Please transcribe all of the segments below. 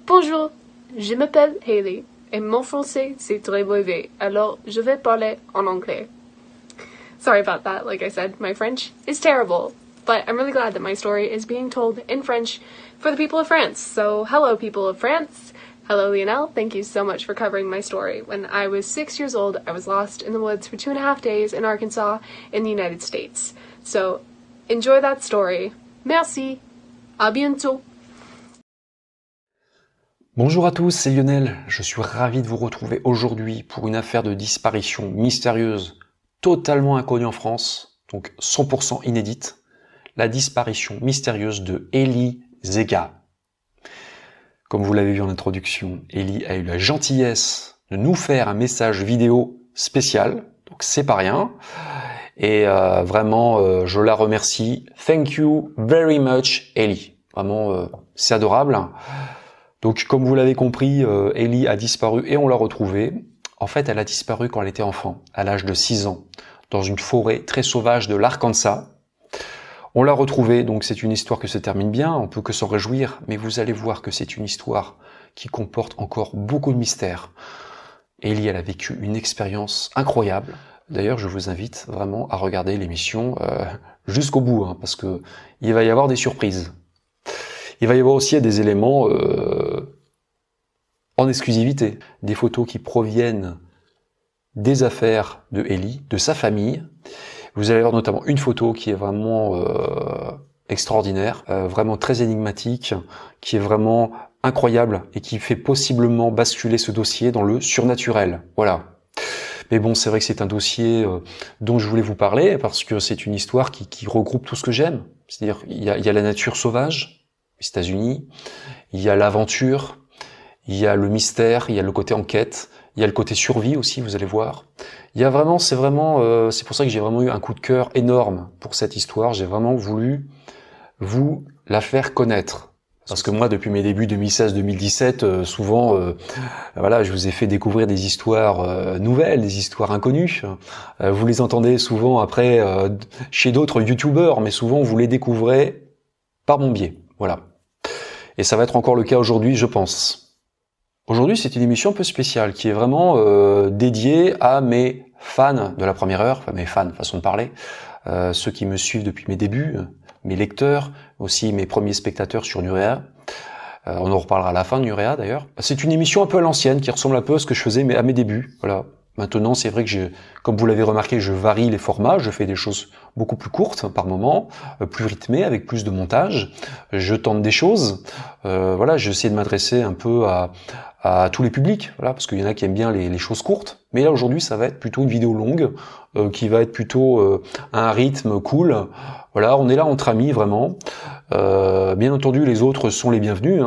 Bonjour, je m'appelle Hailey et mon français c'est très mauvais, alors je vais parler en anglais. Sorry about that, like I said, my French is terrible, but I'm really glad that my story is being told in French for the people of France. So hello people of France, hello Lionel, thank you so much for covering my story. When I was 6 years old, I was lost in the woods for 2.5 days in Arkansas in the United States. So enjoy that story. Merci, à bientôt. Bonjour à tous, c'est Lionel. Je suis ravi de vous retrouver aujourd'hui pour une affaire de disparition mystérieuse totalement inconnue en France, donc 100% inédite, la disparition mystérieuse de Elie Zega. Comme vous l'avez vu en introduction, Elie a eu la gentillesse de nous faire un message vidéo spécial, donc c'est pas rien. Et vraiment, je la remercie. Thank you very much, Elie. Vraiment, c'est adorable. Donc, comme vous l'avez compris, Elie a disparu et on l'a retrouvée. En fait, elle a disparu quand elle était enfant, à l'âge de 6 ans, dans une forêt très sauvage de l'Arkansas. On l'a retrouvée, donc c'est une histoire que se termine bien, on peut que s'en réjouir, mais vous allez voir que c'est une histoire qui comporte encore beaucoup de mystères. Elie, elle a vécu une expérience incroyable. D'ailleurs, je vous invite vraiment à regarder l'émission jusqu'au bout, parce que il va y avoir des surprises. Il va y avoir aussi des éléments en exclusivité, des photos qui proviennent des affaires de Elie, de sa famille. Vous allez avoir notamment une photo qui est vraiment extraordinaire, vraiment très énigmatique, qui est vraiment incroyable et qui fait possiblement basculer ce dossier dans le surnaturel. Voilà. Mais bon, c'est vrai que c'est un dossier dont je voulais vous parler parce que c'est une histoire qui regroupe tout ce que j'aime. C'est-à-dire, il y a la nature sauvage, les États-Unis, il y a l'aventure, il y a le mystère, il y a le côté enquête, il y a le côté survie aussi, vous allez voir. Il y a vraiment, c'est pour ça que j'ai vraiment eu un coup de cœur énorme pour cette histoire. J'ai vraiment voulu vous la faire connaître. Parce que moi, depuis mes débuts 2016-2017, souvent, voilà, je vous ai fait découvrir des histoires nouvelles, des histoires inconnues. Vous les entendez souvent après chez d'autres youtubeurs, mais souvent vous les découvrez par mon biais. Voilà. Et ça va être encore le cas aujourd'hui, je pense. Aujourd'hui, c'est une émission un peu spéciale qui est vraiment dédiée à mes fans de la première heure, enfin mes fans, façon de parler, ceux qui me suivent depuis mes débuts, mes lecteurs, aussi mes premiers spectateurs sur Nurea. On en reparlera à la fin de Nurea d'ailleurs. C'est une émission un peu à l'ancienne qui ressemble un peu à ce que je faisais à mes débuts. Voilà. Maintenant, c'est vrai que comme vous l'avez remarqué, je varie les formats, je fais des choses beaucoup plus courtes par moment, plus rythmées, avec plus de montage. Je tente des choses. Voilà, j'essaie de m'adresser un peu à tous les publics, voilà, parce qu'il y en a qui aiment bien les choses courtes. Mais là, aujourd'hui, ça va être plutôt une vidéo longue, qui va être plutôt un rythme cool. Voilà, on est là entre amis, vraiment. Bien entendu, les autres sont les bienvenus,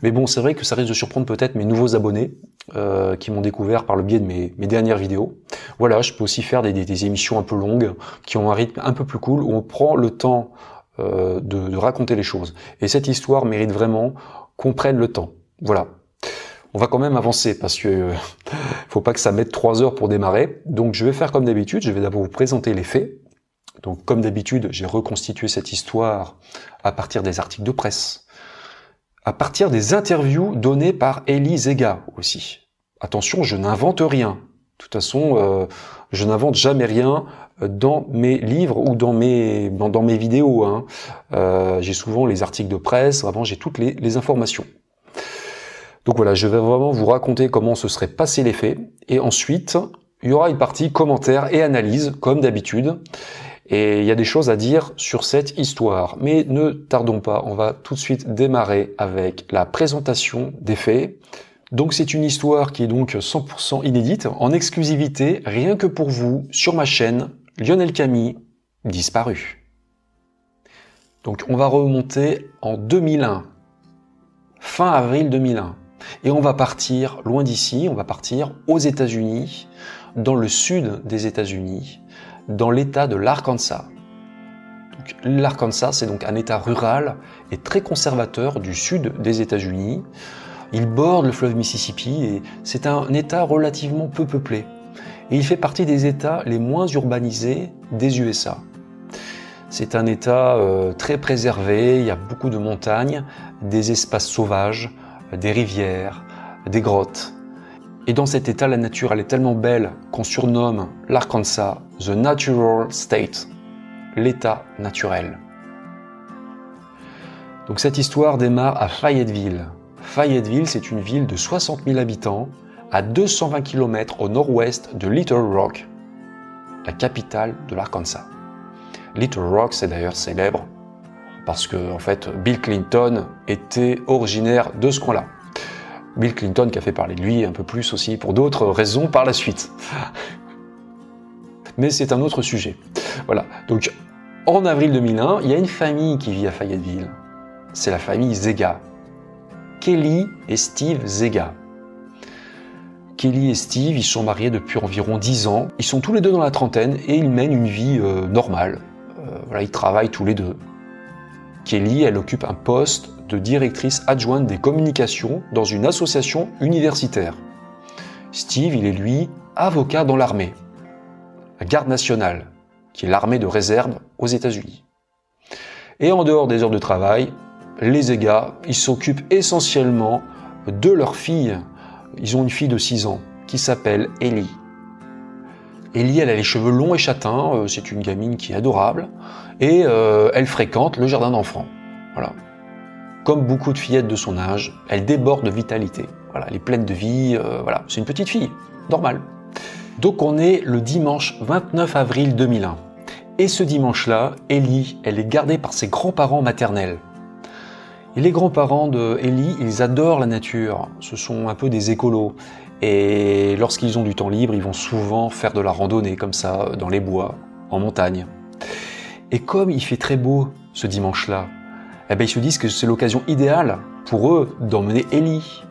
mais bon, c'est vrai que ça risque de surprendre peut-être mes nouveaux abonnés qui m'ont découvert par le biais de mes dernières vidéos. Voilà, je peux aussi faire des émissions un peu longues, qui ont un rythme un peu plus cool, où on prend le temps de raconter les choses. Et cette histoire mérite vraiment qu'on prenne le temps. Voilà. On va quand même avancer, parce que faut pas que ça mette 3 heures pour démarrer. Donc je vais faire comme d'habitude, je vais d'abord vous présenter les faits. Donc comme d'habitude, j'ai reconstitué cette histoire à partir des articles de presse, à partir des interviews données par Elie Zega aussi. Attention, je n'invente rien. De toute façon, je n'invente jamais rien dans mes livres ou dans mes vidéos. J'ai souvent les articles de presse, vraiment j'ai toutes les informations. Donc voilà, je vais vraiment vous raconter comment se seraient passés les faits. Et ensuite, il y aura une partie commentaires et analyse, comme d'habitude. Et il y a des choses à dire sur cette histoire. Mais ne tardons pas, on va tout de suite démarrer avec la présentation des faits. Donc c'est une histoire qui est donc 100% inédite, en exclusivité, rien que pour vous, sur ma chaîne, Lionel Camille, disparu. Donc on va remonter en 2001, fin avril 2001. Et on va partir loin d'ici, on va partir aux États-Unis, dans le sud des États-Unis, dans l'état de l'Arkansas. L'Arkansas, c'est donc un état rural et très conservateur du sud des États-Unis. Il borde le fleuve Mississippi et c'est un état relativement peu peuplé. Et il fait partie des états les moins urbanisés des USA. C'est un état très préservé, il y a beaucoup de montagnes, des espaces sauvages, des rivières, des grottes. Et dans cet état, la nature, elle est tellement belle qu'on surnomme l'Arkansas The Natural State, l'état naturel. Donc cette histoire démarre à Fayetteville. Fayetteville, c'est une ville de 60 000 habitants, à 220 km au nord-ouest de Little Rock, la capitale de l'Arkansas. Little Rock, c'est d'ailleurs célèbre parce que en fait, Bill Clinton était originaire de ce coin-là. Bill Clinton qui a fait parler de lui un peu plus aussi pour d'autres raisons par la suite. Mais c'est un autre sujet. Voilà. Donc, en avril 2001, il y a une famille qui vit à Fayetteville. C'est la famille Zega. Kelly et Steve Zega. Kelly et Steve, ils sont mariés depuis environ 10 ans. Ils sont tous les deux dans la trentaine et ils mènent une vie normale. Voilà, ils travaillent tous les deux. Kelly, elle occupe un poste de directrice adjointe des communications dans une association universitaire. Steve, il est lui avocat dans l'armée, la garde nationale, qui est l'armée de réserve aux États-Unis. Et en dehors des heures de travail, les Zega, ils s'occupent essentiellement de leur fille. Ils ont une fille de 6 ans qui s'appelle Ellie. Ellie, elle a les cheveux longs et châtains, c'est une gamine qui est adorable, et elle fréquente le jardin d'enfants. Voilà. Comme beaucoup de fillettes de son âge, elle déborde de vitalité. Voilà, elle est pleine de vie, voilà, c'est une petite fille, normale. Donc on est le dimanche 29 avril 2001. Et ce dimanche-là, Ellie, elle est gardée par ses grands-parents maternels. Et les grands-parents de Ellie, ils adorent la nature, ce sont un peu des écolos. Et lorsqu'ils ont du temps libre, ils vont souvent faire de la randonnée comme ça, dans les bois, en montagne. Et comme il fait très beau ce dimanche-là, eh ben ils se disent que c'est l'occasion idéale pour eux d'emmener Ellie.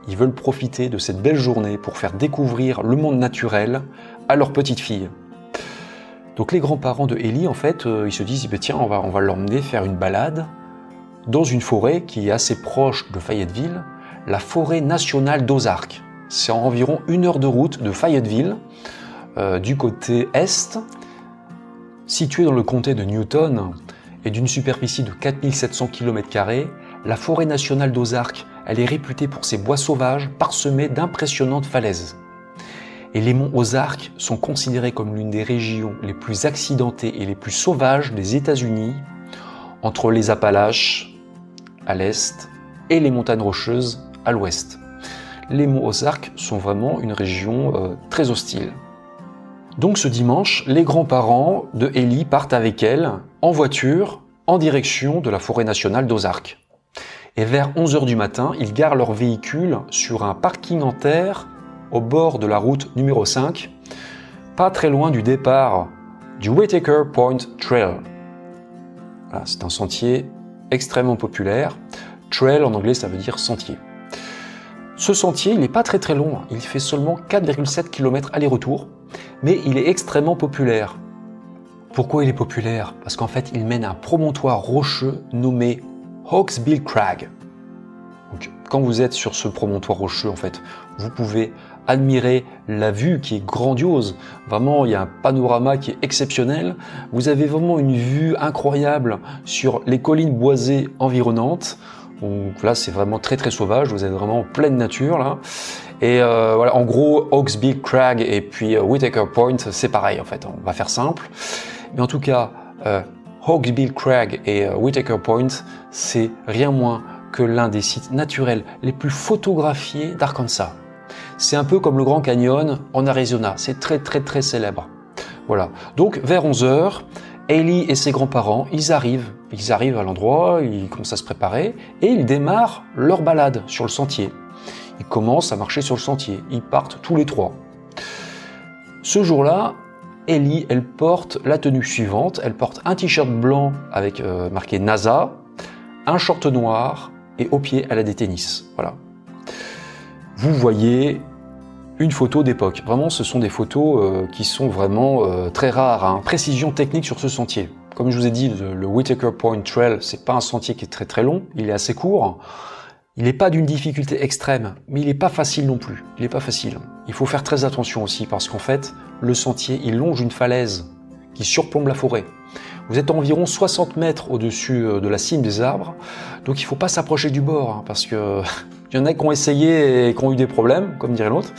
Ils veulent profiter de cette belle journée pour faire découvrir le monde naturel à leur petite fille. Donc les grands-parents de Ellie, en fait, ils se disent, tiens, on va l'emmener faire une balade dans une forêt qui est assez proche de Fayetteville, la forêt nationale d'Ozark. C'est environ 1 heure de route de Fayetteville, du côté est, située dans le comté de Newton, et d'une superficie de 4700 km², la forêt nationale d'Ozark, elle est réputée pour ses bois sauvages parsemés d'impressionnantes falaises. Et les monts Ozarks sont considérés comme l'une des régions les plus accidentées et les plus sauvages des États-Unis, entre les Appalaches à l'est et les montagnes rocheuses à l'ouest. Les monts Ozarks sont vraiment une région très hostile. Donc ce dimanche, les grands-parents de Ellie partent avec elle en voiture en direction de la forêt nationale d'Ozark. Et vers 11h du matin, ils garent leur véhicule sur un parking en terre au bord de la route numéro 5, pas très loin du départ du Whitaker Point Trail. Voilà, c'est un sentier extrêmement populaire. Trail en anglais, ça veut dire sentier. Ce sentier, il n'est pas très long, il fait seulement 4,7 km aller-retour, mais il est extrêmement populaire. Pourquoi il est populaire? Parce qu'en fait, il mène à un promontoire rocheux nommé Hawksbill Crag. Donc, quand vous êtes sur ce promontoire rocheux, en fait, vous pouvez admirer la vue qui est grandiose. Vraiment, il y a un panorama qui est exceptionnel. Vous avez vraiment une vue incroyable sur les collines boisées environnantes. Donc là, c'est vraiment très très sauvage. Vous êtes vraiment en pleine nature là. Et voilà, en gros, Hawksbill Crag et puis Whitaker Point, c'est pareil en fait. On va faire simple. Mais en tout cas, Hawksbill Crag et Whitaker Point, c'est rien moins que l'un des sites naturels les plus photographiés d'Arkansas. C'est un peu comme le Grand Canyon en Arizona, c'est très très très célèbre. Voilà, donc vers 11h, Ellie et ses grands-parents, ils arrivent à l'endroit, ils commencent à se préparer et ils démarrent leur balade sur le sentier. Ils commencent à marcher sur le sentier, ils partent tous les trois. Ce jour-là, Ellie, elle porte la tenue suivante, elle porte un t-shirt blanc avec marqué NASA, un short noir et au pied elle a des tennis. Voilà. Vous voyez une photo d'époque. Vraiment, ce sont des photos qui sont vraiment très rares. Hein. Précision technique sur ce sentier. Comme je vous ai dit, le Whitaker Point Trail, c'est pas un sentier qui est très très long, il est assez court. Il n'est pas d'une difficulté extrême, mais il n'est pas facile non plus. Il n'est pas facile. Il faut faire très attention aussi parce qu'en fait, le sentier, il longe une falaise qui surplombe la forêt. Vous êtes à environ 60 mètres au-dessus de la cime des arbres, donc il ne faut pas s'approcher du bord, hein, parce que il y en a qui ont essayé et qui ont eu des problèmes, comme dirait l'autre.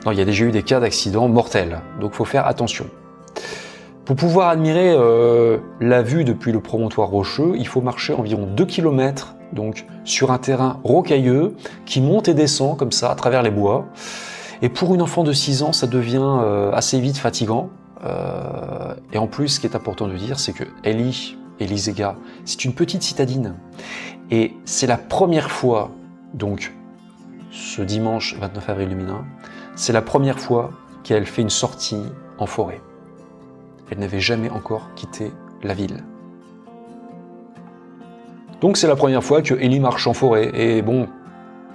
Non, il y a déjà eu des cas d'accidents mortels, donc il faut faire attention. Pour pouvoir admirer la vue depuis le promontoire rocheux, il faut marcher environ 2 km, donc sur un terrain rocailleux qui monte et descend comme ça à travers les bois. Et pour une enfant de 6 ans, ça devient assez vite fatigant. Et en plus, ce qui est important de dire, c'est que Ellie Zega, c'est une petite citadine. Et c'est la première fois, donc ce dimanche 29 avril 2001, c'est la première fois qu'elle fait une sortie en forêt. Elle n'avait jamais encore quitté la ville. Donc c'est la première fois que Ellie marche en forêt. Et bon,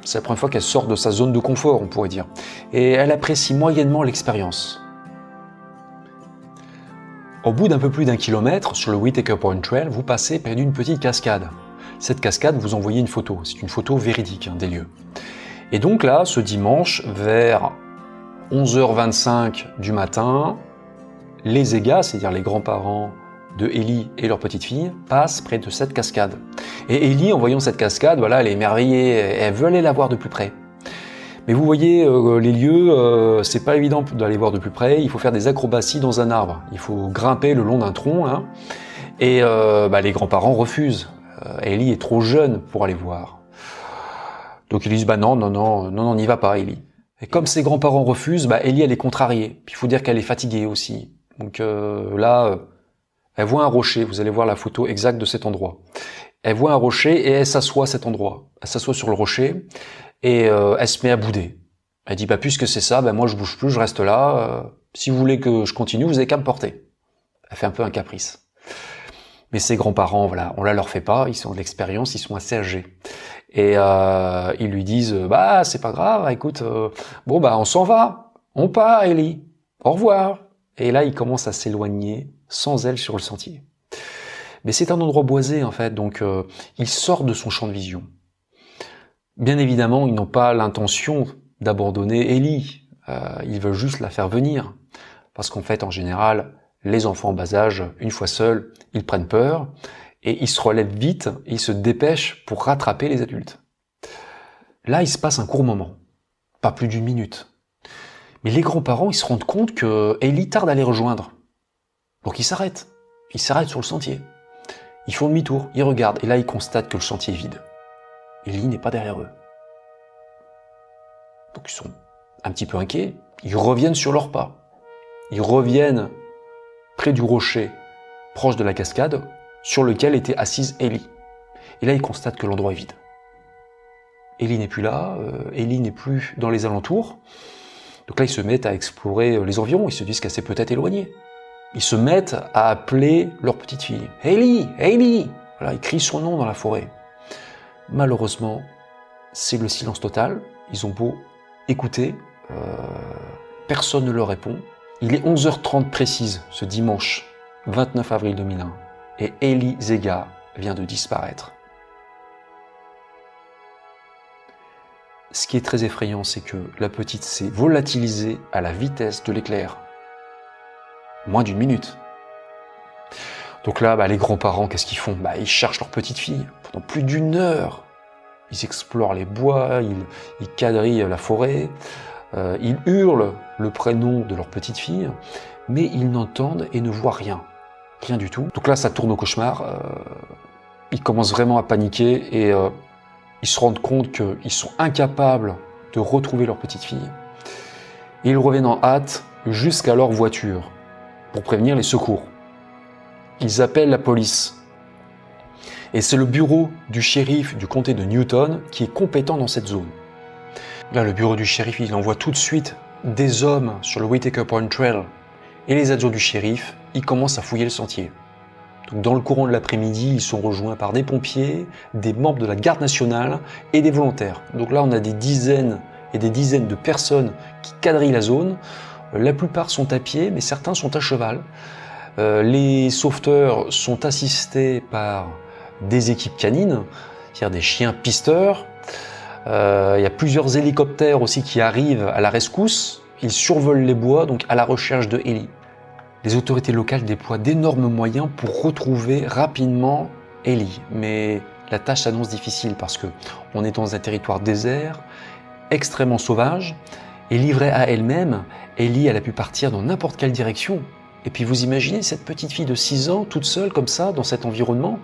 c'est la première fois qu'elle sort de sa zone de confort, on pourrait dire. Et elle apprécie moyennement l'expérience. Au bout d'un peu plus d'1 kilomètre, sur le Whitaker Point Trail, vous passez près d'une petite cascade. Cette cascade, vous envoyez une photo. C'est une photo véridique des lieux. Et donc là, ce dimanche, vers 11h25 du matin, les Zega, c'est-à-dire les grands-parents de Ellie et leur petite fille, passent près de cette cascade. Et Ellie, en voyant cette cascade, voilà, elle est émerveillée, elle veut aller la voir de plus près. Mais vous voyez, les lieux, c'est pas évident d'aller voir de plus près, il faut faire des acrobaties dans un arbre, il faut grimper le long d'un tronc, hein, et les grands-parents refusent. Ellie est trop jeune pour aller voir. Donc ils disent, non, n'y va pas, Ellie. Et comme ses grands-parents refusent, Ellie, elle est contrariée. Puis il faut dire qu'elle est fatiguée aussi. Donc là, elle voit un rocher, vous allez voir la photo exacte de cet endroit. Elle voit un rocher et elle s'assoit à cet endroit. Elle s'assoit sur le rocher et elle se met à bouder. Elle dit, puisque c'est ça, moi je bouge plus, je reste là. Si vous voulez que je continue, vous avez qu'à me porter. Elle fait un peu un caprice. Mais ses grands-parents, voilà, on la leur fait pas, ils ont de l'expérience, ils sont assez âgés. Et ils lui disent, c'est pas grave, écoute, on s'en va, on part, Ellie, au revoir. Et là, il commence à s'éloigner sans elle sur le sentier. Mais c'est un endroit boisé, en fait, donc il sort de son champ de vision. Bien évidemment, ils n'ont pas l'intention d'abandonner Ellie, ils veulent juste la faire venir. Parce qu'en fait, en général, les enfants en bas âge, une fois seuls, ils prennent peur, et ils se relèvent vite, et ils se dépêchent pour rattraper les adultes. Là, il se passe un court moment, pas plus d'1 minute. Mais les grands-parents, ils se rendent compte que Ellie tarde à les rejoindre. Donc ils s'arrêtent sur le sentier. Ils font demi-tour, ils regardent, et là ils constatent que le sentier est vide. Ellie n'est pas derrière eux. Donc ils sont un petit peu inquiets, ils reviennent sur leurs pas. Ils reviennent près du rocher, proche de la cascade, sur lequel était assise Ellie. Et là ils constatent que l'endroit est vide. Ellie n'est plus là, Ellie n'est plus dans les alentours. Donc là ils se mettent à explorer les environs, ils se disent qu'elle s'est peut-être éloignée. Ils se mettent à appeler leur petite fille. « Ellie, Ellie !» Voilà, ils crient son nom dans la forêt. Malheureusement, c'est le silence total. Ils ont beau écouter, personne ne leur répond. Il est 11h30 précise, ce dimanche 29 avril 2001, et Ellie Zega vient de disparaître. Ce qui est très effrayant, c'est que la petite s'est volatilisée à la vitesse de l'éclair. Moins d'1 minute. Donc là, les grands-parents, qu'est-ce qu'ils font ? Ils cherchent leur petite fille pendant plus d'1 heure. Ils explorent les bois, ils quadrillent la forêt, ils hurlent le prénom de leur petite fille, mais ils n'entendent et ne voient rien. Rien du tout. Donc là, ça tourne au cauchemar. Ils commencent vraiment à paniquer et ils se rendent compte qu'ils sont incapables de retrouver leur petite fille. Et ils reviennent en hâte jusqu'à leur voiture pour prévenir les secours. Ils appellent la police. Et c'est le bureau du shérif du comté de Newton qui est compétent dans cette zone. Là, le bureau du shérif, il envoie tout de suite des hommes sur le Whitaker Point Trail. Et les adjoints du shérif, ils commencent à fouiller le sentier. Donc, dans le courant de l'après-midi, ils sont rejoints par des pompiers, des membres de la garde nationale et des volontaires. Donc là, on a des dizaines et des dizaines de personnes qui quadrillent la zone. La plupart sont à pied, mais certains sont à cheval. Les sauveteurs sont assistés par des équipes canines, c'est-à-dire des chiens pisteurs. Il y a plusieurs hélicoptères aussi qui arrivent à la rescousse. Ils survolent les bois, donc à la recherche de Ellie. Les autorités locales déploient d'énormes moyens pour retrouver rapidement Ellie. Mais la tâche s'annonce difficile parce que on est dans un territoire désert, extrêmement sauvage, et livrée à elle-même, Ellie, elle a pu partir dans n'importe quelle direction. Et puis vous imaginez cette petite fille de 6 ans, toute seule comme ça, dans cet environnement.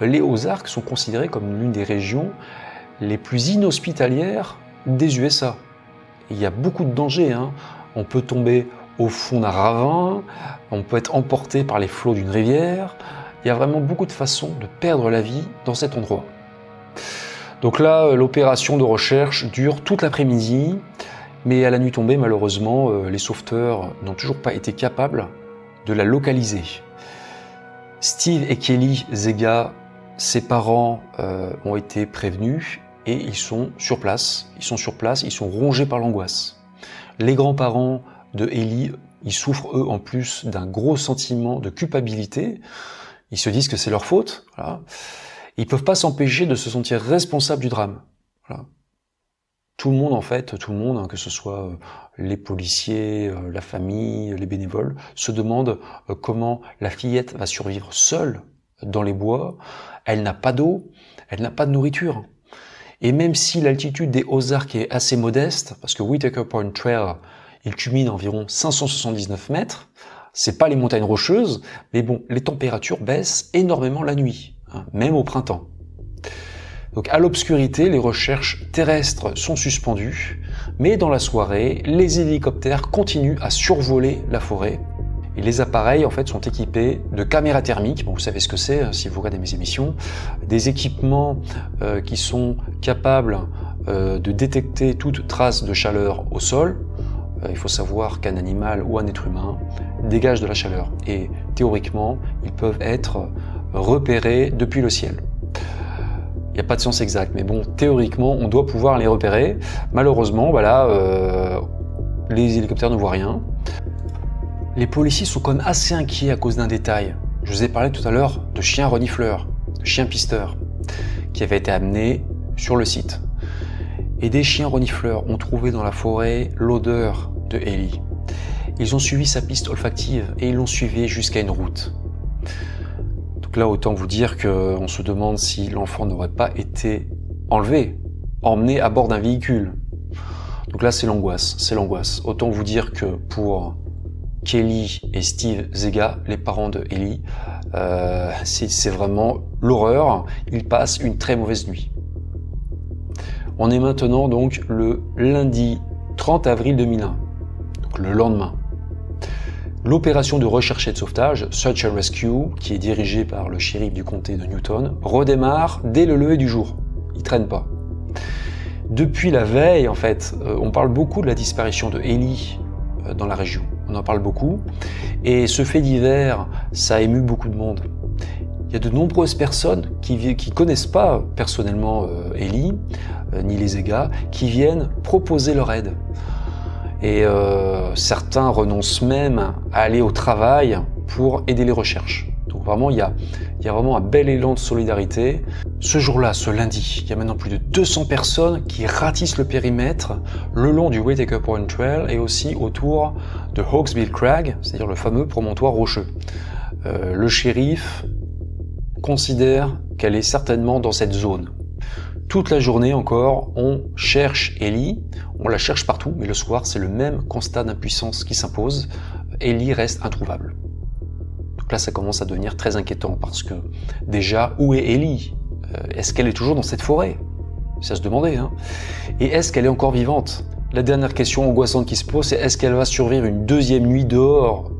Les Ozarks sont considérés comme l'une des régions les plus inhospitalières des USA. Il y a beaucoup de dangers, hein. On peut tomber au fond d'un ravin, on peut être emporté par les flots d'une rivière. Il y a vraiment beaucoup de façons de perdre la vie dans cet endroit. Donc là, l'opération de recherche dure toute l'après-midi, mais à la nuit tombée, malheureusement, les sauveteurs n'ont toujours pas été capables de la localiser. Steve et Kelly Zega, ses parents ont été prévenus et ils sont sur place. Ils sont rongés par l'angoisse. Les grands-parents de Ellie, ils souffrent eux en plus d'un gros sentiment de culpabilité. Ils se disent que c'est leur faute. Voilà. Ils peuvent pas s'empêcher de se sentir responsables du drame. Voilà. Tout le monde en fait, hein, que ce soit les policiers, la famille, les bénévoles, se demandent comment la fillette va survivre seule dans les bois. Elle n'a pas d'eau, elle n'a pas de nourriture. Et même si l'altitude des Ozarks est assez modeste, parce que Whitaker Point Trail, il culmine à environ 579 mètres, c'est pas les montagnes rocheuses, mais bon, les températures baissent énormément la nuit, hein, même au printemps. Donc à l'obscurité, les recherches terrestres sont suspendues, mais dans la soirée, les hélicoptères continuent à survoler la forêt. Et les appareils en fait sont équipés de caméras thermiques, bon, vous savez ce que c'est si vous regardez mes émissions, des équipements qui sont capables de détecter toute trace de chaleur au sol. Il faut savoir qu'un animal ou un être humain dégage de la chaleur et théoriquement, ils peuvent être repérés depuis le ciel. Il n'y a pas de science exacte, mais bon, théoriquement, on doit pouvoir les repérer. Malheureusement, voilà, les hélicoptères ne voient rien. Les policiers sont quand même assez inquiets à cause d'un détail. Je vous ai parlé tout à l'heure de chiens renifleurs, de chiens pisteurs, qui avaient été amenés sur le site. Et des chiens renifleurs ont trouvé dans la forêt l'odeur de Ellie. Ils ont suivi sa piste olfactive et ils l'ont suivie jusqu'à une route. Donc là, autant vous dire qu'on se demande si l'enfant n'aurait pas été enlevé, emmené à bord d'un véhicule. Donc là, c'est l'angoisse. Autant vous dire que pour Kelly et Steve Zega, les parents de Ellie, c'est vraiment l'horreur. Ils passent une très mauvaise nuit. On est maintenant donc le lundi 30 avril 2001, donc le lendemain. L'opération de recherche et de sauvetage, Search and Rescue, qui est dirigée par le shérif du comté de Newton, redémarre dès le lever du jour. Il traîne pas. Depuis la veille, en fait, on parle beaucoup de la disparition de Ellie dans la région. On en parle beaucoup. Et ce fait divers, ça a ému beaucoup de monde. Il y a de nombreuses personnes qui connaissent pas personnellement Ellie, ni les Zega, qui viennent proposer leur aide. Et certains renoncent même à aller au travail pour aider les recherches. Donc vraiment, il y a vraiment un bel élan de solidarité. Ce jour-là, ce lundi, il y a maintenant plus de 200 personnes qui ratissent le périmètre le long du Whitaker Point Trail et aussi autour de Hawksbill Crag, c'est-à-dire le fameux promontoire rocheux. Le shérif considère qu'elle est certainement dans cette zone. Toute la journée encore, on cherche Ellie, on la cherche partout, mais le soir, c'est le même constat d'impuissance qui s'impose. Ellie reste introuvable. Donc là, ça commence à devenir très inquiétant, parce que déjà, où est Ellie ? Est-ce qu'elle est toujours dans cette forêt ? C'est à se demander, hein. Et est-ce qu'elle est encore vivante ? La dernière question angoissante qui se pose, c'est est-ce qu'elle va survivre une deuxième nuit dehors,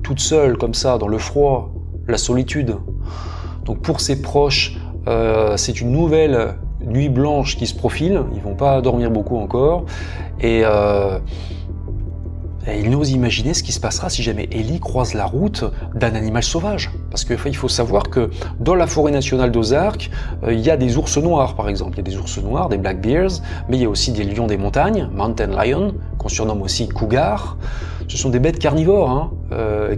toute seule, comme ça, dans le froid, la solitude ? Donc pour ses proches, c'est une nouvelle nuit blanche qui se profile, ils vont pas dormir beaucoup encore, et ils n'osent imaginer ce qui se passera si jamais Ellie croise la route d'un animal sauvage. Parce qu'il faut savoir que dans la forêt nationale d'Ozark, il y a des ours noirs par exemple, il y a des ours noirs, des black bears, mais il y a aussi des lions des montagnes, mountain lion, qu'on surnomme aussi cougar. Ce sont des bêtes carnivores hein,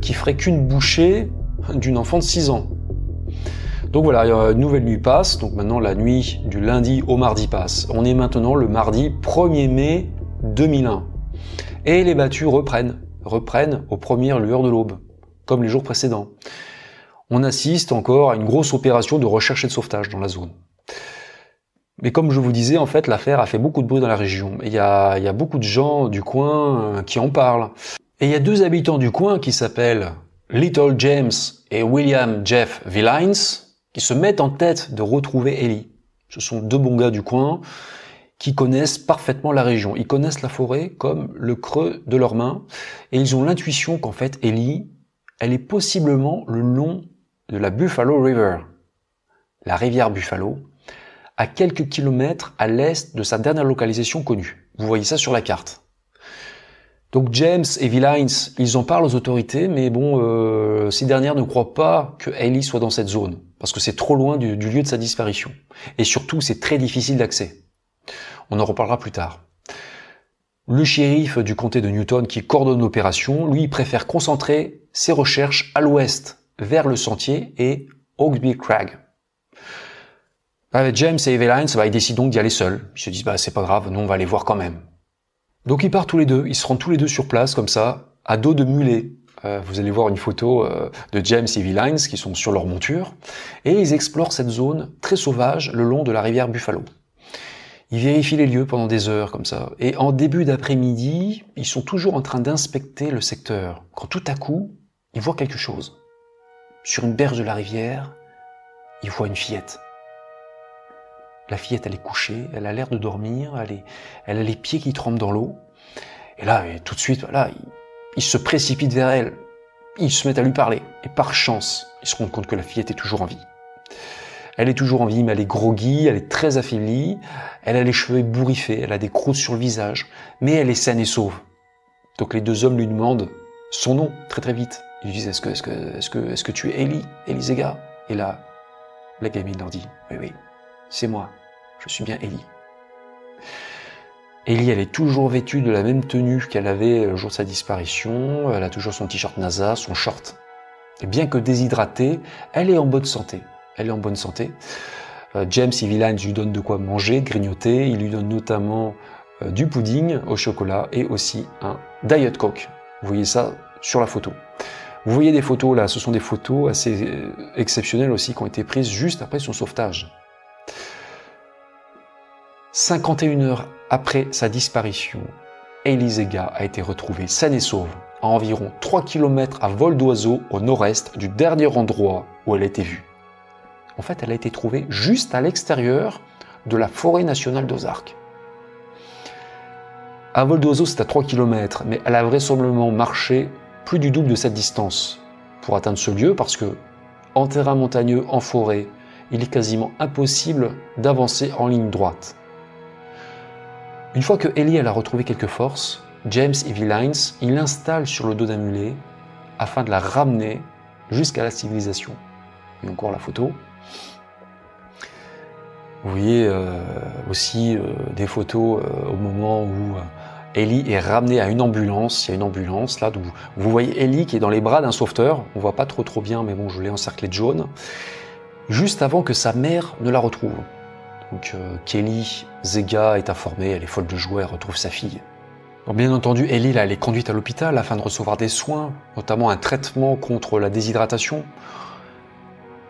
qui feraient qu'une bouchée d'une enfant de 6 ans. Donc voilà, une nouvelle nuit passe, donc maintenant la nuit du lundi au mardi passe. On est maintenant le mardi 1er mai 2001. Et les battues reprennent aux premières lueurs de l'aube. comme les jours précédents. On assiste encore à une grosse opération de recherche et de sauvetage dans la zone. Mais comme je vous disais, en fait, l'affaire a fait beaucoup de bruit dans la région. Il y a beaucoup de gens du coin qui en parlent. Et il y a 2 habitants du coin qui s'appellent Little James et William Jeff Villains qui se mettent en tête de retrouver Ellie. Ce sont 2 bons gars du coin qui connaissent parfaitement la région. Ils connaissent la forêt comme le creux de leurs mains et ils ont l'intuition qu'en fait Ellie, elle est possiblement le long de la Buffalo River, la rivière Buffalo, à quelques kilomètres à l'est de sa dernière localisation connue. Vous voyez ça sur la carte. Donc James et Villains, ils en parlent aux autorités, mais bon, ces dernières ne croient pas que Ellie soit dans cette zone, parce que c'est trop loin du lieu de sa disparition. Et surtout, c'est très difficile d'accès. On en reparlera plus tard. Le shérif du comté de Newton qui coordonne l'opération, lui, préfère concentrer ses recherches à l'ouest, vers le sentier et Hawksbill Crag. Avec James et Villains, ils décident donc d'y aller seuls. Ils se disent, c'est pas grave, nous on va aller voir quand même. Donc ils partent tous les deux, ils se rendent tous les deux sur place, comme ça, à dos de mulet. Vous allez voir une photo de James et Villains qui sont sur leur monture, et ils explorent cette zone très sauvage le long de la rivière Buffalo. Ils vérifient les lieux pendant des heures, comme ça, et en début d'après-midi, ils sont toujours en train d'inspecter le secteur, quand tout à coup, ils voient quelque chose. Sur une berge de la rivière, ils voient une fillette. La fillette, elle est couchée, elle a l'air de dormir, elle a les pieds qui trempent dans l'eau. Et là, tout de suite, voilà, ils se précipitent vers elle. Ils se mettent à lui parler. Et par chance, ils se rendent compte que la fillette est toujours en vie. Elle est toujours en vie, mais elle est groggy, elle est très affaiblie. Elle a les cheveux ébouriffés, elle a des croûtes sur le visage. Mais elle est saine et sauve. Donc les 2 hommes lui demandent son nom très très vite. Ils lui disent, est-ce que tu es Ellie Zega? Et là, la gamine leur dit, oui, c'est moi, je suis bien Ellie. Ellie, elle est toujours vêtue de la même tenue qu'elle avait le jour de sa disparition, elle a toujours son t-shirt NASA, son short. Et bien que déshydratée, elle est en bonne santé. James et Villains lui donnent de quoi manger, grignoter, ils lui donnent notamment du pudding au chocolat et aussi un Diet Coke. Vous voyez ça sur la photo. Vous voyez des photos là, ce sont des photos assez exceptionnelles aussi qui ont été prises juste après son sauvetage. 51 heures après sa disparition, Ellie Zega a été retrouvée saine et sauve à environ 3 km à vol d'oiseau au nord-est du dernier endroit où elle a été vue. En fait, elle a été trouvée juste à l'extérieur de la forêt nationale d'Ozark. À vol d'oiseau, c'est à 3 km, mais elle a vraisemblablement marché plus du double de cette distance pour atteindre ce lieu parce que, en terrain montagneux, en forêt, il est quasiment impossible d'avancer en ligne droite. Une fois que Ellie a retrouvé quelques forces, James et Villains, ils l'installent sur le dos d'un mulet afin de la ramener jusqu'à la civilisation. Et encore la photo. Vous voyez aussi des photos au moment où Ellie est ramenée à une ambulance. Il y a une ambulance là, où vous voyez Ellie qui est dans les bras d'un sauveteur. On voit pas trop bien, mais bon, je l'ai encerclée de jaune. Juste avant que sa mère ne la retrouve. Donc Kelly Zega est informée, elle est folle de joie, elle retrouve sa fille. Donc, bien entendu, Ellie là, elle est conduite à l'hôpital afin de recevoir des soins, notamment un traitement contre la déshydratation.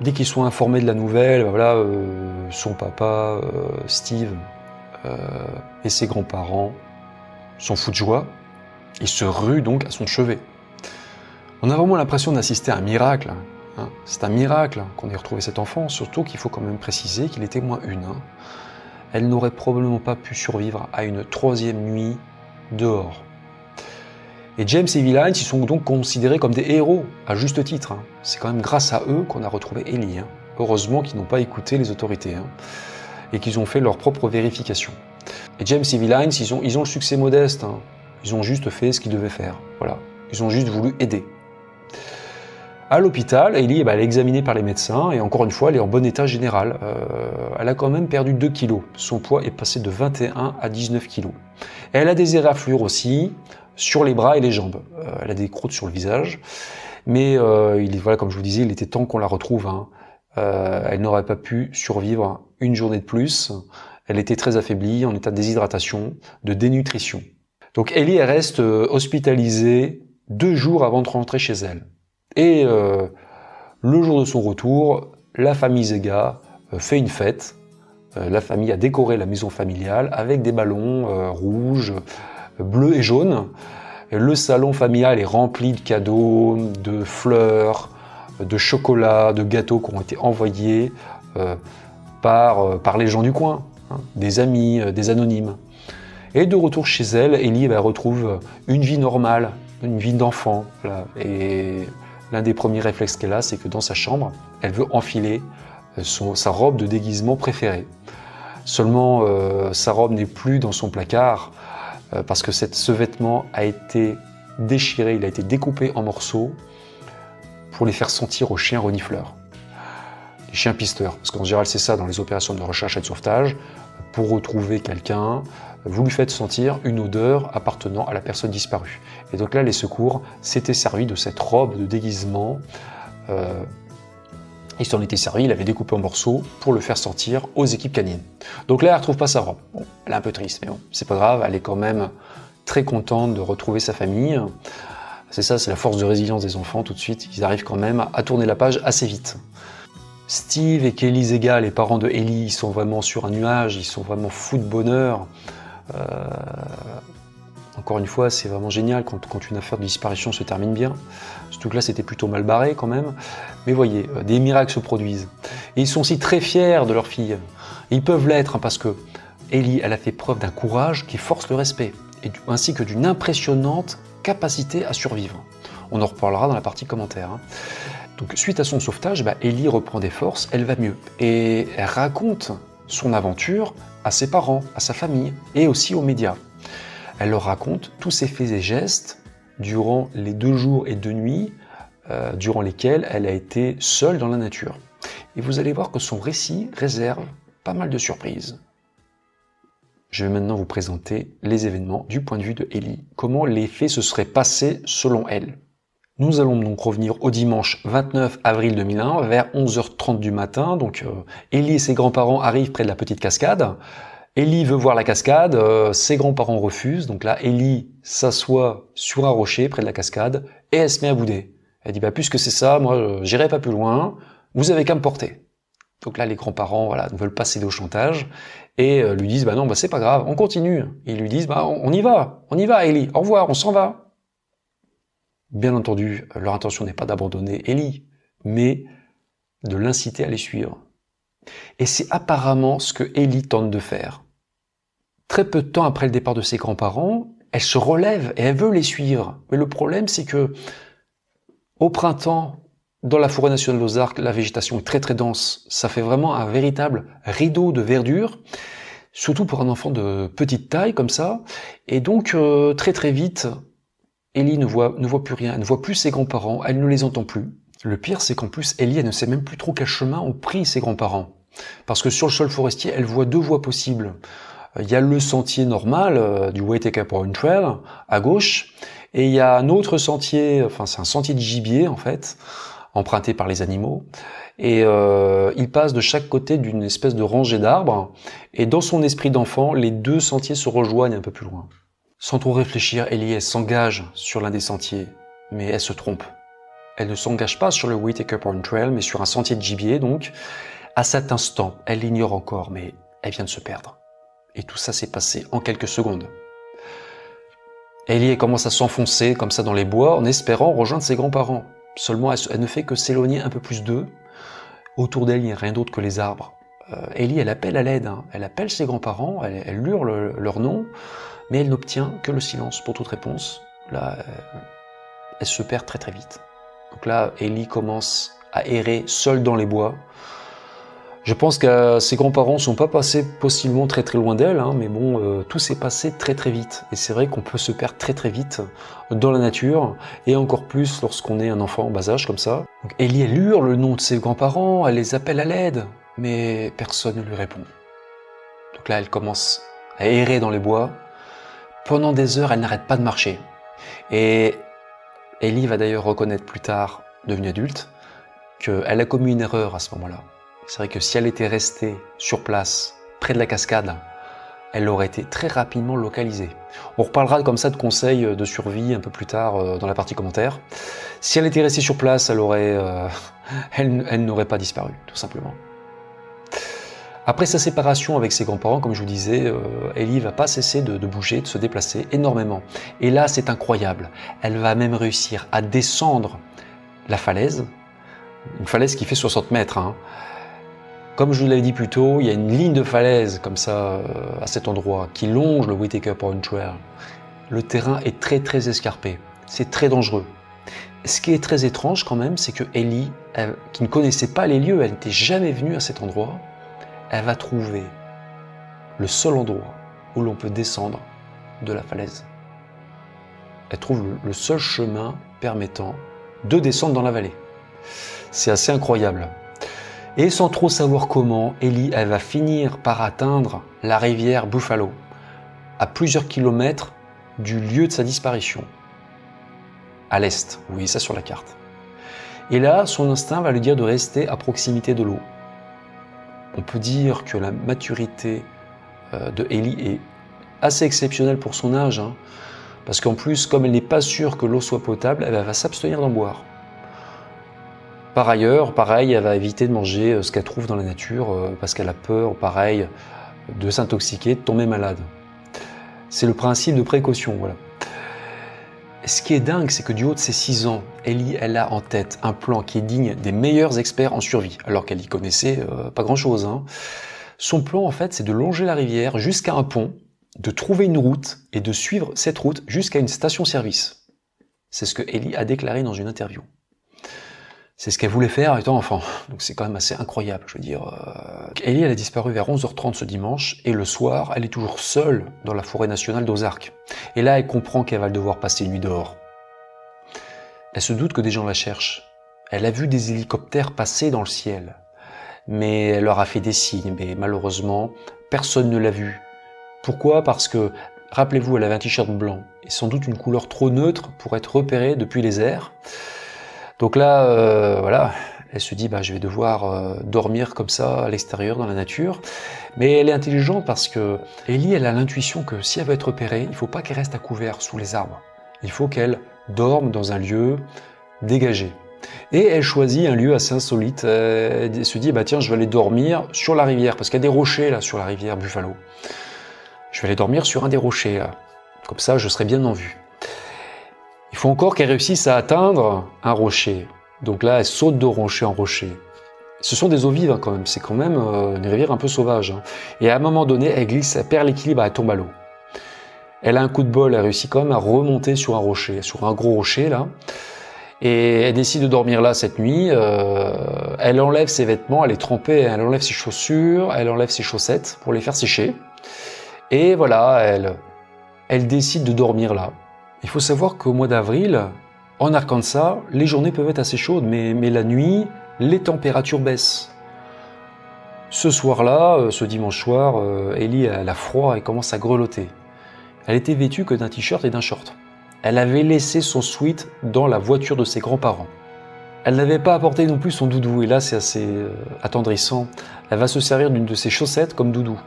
Dès qu'ils sont informés de la nouvelle, son papa, Steve, et ses grands-parents sont fous de joie. Ils se ruent donc à son chevet. On a vraiment l'impression d'assister à un miracle. Hein. C'est un miracle qu'on ait retrouvé cet enfant, surtout qu'il faut quand même préciser qu'il était moins une. Hein. Elle n'aurait probablement pas pu survivre à une 3e nuit dehors. Et James et Villains, ils sont donc considérés comme des héros, à juste titre. Hein. C'est quand même grâce à eux qu'on a retrouvé Ellie. Hein. Heureusement qu'ils n'ont pas écouté les autorités, hein, et qu'ils ont fait leur propre vérification. Et James et Villains, ils ont le succès modeste. Hein. Ils ont juste fait ce qu'ils devaient faire. Voilà. Ils ont juste voulu aider. À l'hôpital, Ellie, elle est examinée par les médecins et encore une fois, elle est en bon état général. Elle a quand même perdu 2 kilos. Son poids est passé de 21 à 19 kilos. Et elle a des éraflures aussi sur les bras et les jambes. Elle a des croûtes sur le visage. Mais voilà, comme je vous disais, il était temps qu'on la retrouve. Hein. Elle n'aurait pas pu survivre une journée de plus. Elle était très affaiblie, en état de déshydratation, de dénutrition. Donc Ellie, elle reste hospitalisée 2 jours avant de rentrer chez elle. Et le jour de son retour, la famille Zega fait une fête. La famille a décoré la maison familiale avec des ballons rouges, bleus et jaunes. Le salon familial est rempli de cadeaux, de fleurs, de chocolat, de gâteaux qui ont été envoyés par les gens du coin, hein, des amis, des anonymes. Et de retour chez elle, Ellie retrouve une vie normale, une vie d'enfant. Voilà. Et l'un des premiers réflexes qu'elle a, c'est que dans sa chambre, elle veut enfiler sa robe de déguisement préférée. Seulement, sa robe n'est plus dans son placard parce que ce vêtement a été déchiré, il a été découpé en morceaux pour les faire sentir aux chiens renifleurs. Les chiens pisteurs, parce qu'en général c'est ça dans les opérations de recherche et de sauvetage. Pour retrouver quelqu'un, vous lui faites sentir une odeur appartenant à la personne disparue. Et donc là, les secours s'étaient servis de cette robe de déguisement. Il s'en était servi, il avait découpé en morceaux pour le faire sentir aux équipes canines. Donc là, elle ne retrouve pas sa robe. Bon, elle est un peu triste, mais bon, c'est pas grave, elle est quand même très contente de retrouver sa famille. C'est ça, c'est la force de résilience des enfants, tout de suite, ils arrivent quand même à tourner la page assez vite. Steve et Kelly Zega, les parents de Ellie, ils sont vraiment sur un nuage, ils sont vraiment fous de bonheur. Encore une fois, c'est vraiment génial quand une affaire de disparition se termine bien. Surtout que là, c'était plutôt mal barré quand même. Mais voyez, des miracles se produisent. Et ils sont aussi très fiers de leur fille. Et ils peuvent l'être, hein, parce que Ellie, elle a fait preuve d'un courage qui force le respect, ainsi que d'une impressionnante capacité à survivre. On en reparlera dans la partie commentaires. Hein. Donc, suite à son sauvetage, Ellie reprend des forces, elle va mieux. Et elle raconte son aventure à ses parents, à sa famille et aussi aux médias. Elle leur raconte tous ses faits et gestes durant les 2 jours et 2 nuits durant lesquels elle a été seule dans la nature. Et vous allez voir que son récit réserve pas mal de surprises. Je vais maintenant vous présenter les événements du point de vue de Ellie. Comment les faits se seraient passés selon elle. Nous allons donc revenir au dimanche 29 avril 2001 vers 11h30 du matin. Donc Ellie et ses grands-parents arrivent près de la petite cascade. Ellie veut voir la cascade, ses grands-parents refusent. Donc là, Ellie s'assoit sur un rocher près de la cascade et elle se met à bouder. Elle dit puisque c'est ça, moi j'irai pas plus loin, vous avez qu'à me porter. Donc là, les grands-parents ne veulent pas céder au chantage et lui disent non, c'est pas grave, on continue. Ils lui disent on y va Ellie, au revoir, on s'en va. Bien entendu, leur intention n'est pas d'abandonner Ellie, mais de l'inciter à les suivre. Et c'est apparemment ce que Ellie tente de faire. Très peu de temps après le départ de ses grands-parents, elle se relève et elle veut les suivre. Mais le problème, c'est que au printemps, dans la forêt nationale d'Ozark, la végétation est très très dense. Ça fait vraiment un véritable rideau de verdure, surtout pour un enfant de petite taille comme ça. Et donc, très très vite, Ellie ne voit plus rien, elle ne voit plus ses grands-parents, elle ne les entend plus. Le pire, c'est qu'en plus, Ellie, elle ne sait même plus trop quel chemin ont pris ses grands-parents. Parce que sur le sol forestier, elle voit 2 voies possibles. Il y a le sentier normal du Whitaker Point Trail, à gauche, et il y a un autre sentier, c'est un sentier de gibier, en fait, emprunté par les animaux, et il passe de chaque côté d'une espèce de rangée d'arbres, et dans son esprit d'enfant, les 2 sentiers se rejoignent un peu plus loin. Sans trop réfléchir, Ellie, elle s'engage sur l'un des sentiers, mais elle se trompe. Elle ne s'engage pas sur le Whitaker Point Trail, mais sur un sentier de gibier, donc. À cet instant, elle l'ignore encore, mais elle vient de se perdre. Et tout ça s'est passé en quelques secondes. Ellie commence à s'enfoncer comme ça dans les bois, en espérant rejoindre ses grands-parents. Seulement, elle ne fait que s'éloigner un peu plus d'eux. Autour d'elle, il n'y a rien d'autre que les arbres. Ellie, elle appelle à l'aide, hein. Elle appelle ses grands-parents, elle hurle leur nom, mais elle n'obtient que le silence pour toute réponse. Là, elle se perd très très vite. Donc là, Ellie commence à errer seule dans les bois. Je pense que ses grands-parents ne sont pas passés possiblement très très loin d'elle, hein, mais bon, tout s'est passé très très vite. Et c'est vrai qu'on peut se perdre très très vite dans la nature, et encore plus lorsqu'on est un enfant en bas âge comme ça. Donc Ellie, elle hurle le nom de ses grands-parents, elle les appelle à l'aide, mais personne ne lui répond. Donc là, elle commence à errer dans les bois. Pendant des heures, elle n'arrête pas de marcher. Et Ellie va d'ailleurs reconnaître plus tard, devenue adulte, qu'elle a commis une erreur à ce moment-là. C'est vrai que si elle était restée sur place, près de la cascade, elle aurait été très rapidement localisée. On reparlera comme ça de conseils de survie un peu plus tard dans la partie commentaires. Si elle était restée sur place, elle n'aurait pas disparu, tout simplement. Après sa séparation avec ses grands-parents, comme je vous disais, Ellie va pas cesser de bouger, de se déplacer énormément. Et là, c'est incroyable. Elle va même réussir à descendre la falaise, une falaise qui fait 60 mètres. Hein. Comme je vous l'avais dit plus tôt, il y a une ligne de falaise comme ça à cet endroit qui longe le Whitaker Point Trail. Le terrain est très très escarpé, c'est très dangereux. Ce qui est très étrange quand même, c'est que Ellie, qui ne connaissait pas les lieux, elle n'était jamais venue à cet endroit, elle va trouver le seul endroit où l'on peut descendre de la falaise. Elle trouve le seul chemin permettant de descendre dans la vallée. C'est assez incroyable. Et sans trop savoir comment, Ellie, elle va finir par atteindre la rivière Buffalo, à plusieurs kilomètres du lieu de sa disparition, à l'est, vous voyez ça sur la carte. Et là, son instinct va lui dire de rester à proximité de l'eau. On peut dire que la maturité de Ellie est assez exceptionnelle pour son âge, hein, parce qu'en plus, comme elle n'est pas sûre que l'eau soit potable, elle va s'abstenir d'en boire. Par ailleurs, pareil, elle va éviter de manger ce qu'elle trouve dans la nature parce qu'elle a peur, pareil, de s'intoxiquer, de tomber malade. C'est le principe de précaution, voilà. Ce qui est dingue, c'est que du haut de ses 6 ans, Ellie, elle a en tête un plan qui est digne des meilleurs experts en survie, alors qu'elle y connaissait pas grand-chose. Hein. Son plan, en fait, c'est de longer la rivière jusqu'à un pont, de trouver une route et de suivre cette route jusqu'à une station-service. C'est ce que Ellie a déclaré dans une interview. C'est ce qu'elle voulait faire étant enfant. Donc c'est quand même assez incroyable, je veux dire. Ellie, elle a disparu vers 11h30 ce dimanche, et le soir, elle est toujours seule dans la forêt nationale d'Ozark. Et là, elle comprend qu'elle va devoir passer une nuit dehors. Elle se doute que des gens la cherchent. Elle a vu des hélicoptères passer dans le ciel. Mais elle leur a fait des signes, mais malheureusement, personne ne l'a vue. Pourquoi ? Parce que, rappelez-vous, elle avait un t-shirt blanc, et sans doute une couleur trop neutre pour être repérée depuis les airs. Donc là, voilà, elle se dit, je vais devoir dormir comme ça à l'extérieur, dans la nature. Mais elle est intelligente parce que Ellie, elle a l'intuition que si elle veut être repérée, il ne faut pas qu'elle reste à couvert sous les arbres. Il faut qu'elle dorme dans un lieu dégagé. Et elle choisit un lieu assez insolite. Elle se dit, tiens, je vais aller dormir sur la rivière, parce qu'il y a des rochers là sur la rivière Buffalo. Je vais aller dormir sur un des rochers là. Comme ça, je serai bien en vue. Il faut encore qu'elle réussisse à atteindre un rocher. Donc là, elle saute de rocher en rocher. Ce sont des eaux vives quand même, c'est quand même une rivière un peu sauvage. Hein. Et à un moment donné, elle glisse, elle perd l'équilibre, elle tombe à l'eau. Elle a un coup de bol, elle réussit quand même à remonter sur un rocher, sur un gros rocher là. Et elle décide de dormir là cette nuit. Elle enlève ses vêtements, elle est trempée, elle enlève ses chaussures, elle enlève ses chaussettes pour les faire sécher. Et voilà, elle décide de dormir là. Il faut savoir qu'au mois d'avril, en Arkansas, les journées peuvent être assez chaudes, mais la nuit, les températures baissent. Ce soir-là, ce dimanche soir, Ellie elle a froid et commence à grelotter. Elle était vêtue que d'un t-shirt et d'un short. Elle avait laissé son sweat dans la voiture de ses grands-parents. Elle n'avait pas apporté non plus son doudou, et là c'est assez attendrissant. Elle va se servir d'une de ses chaussettes comme doudou,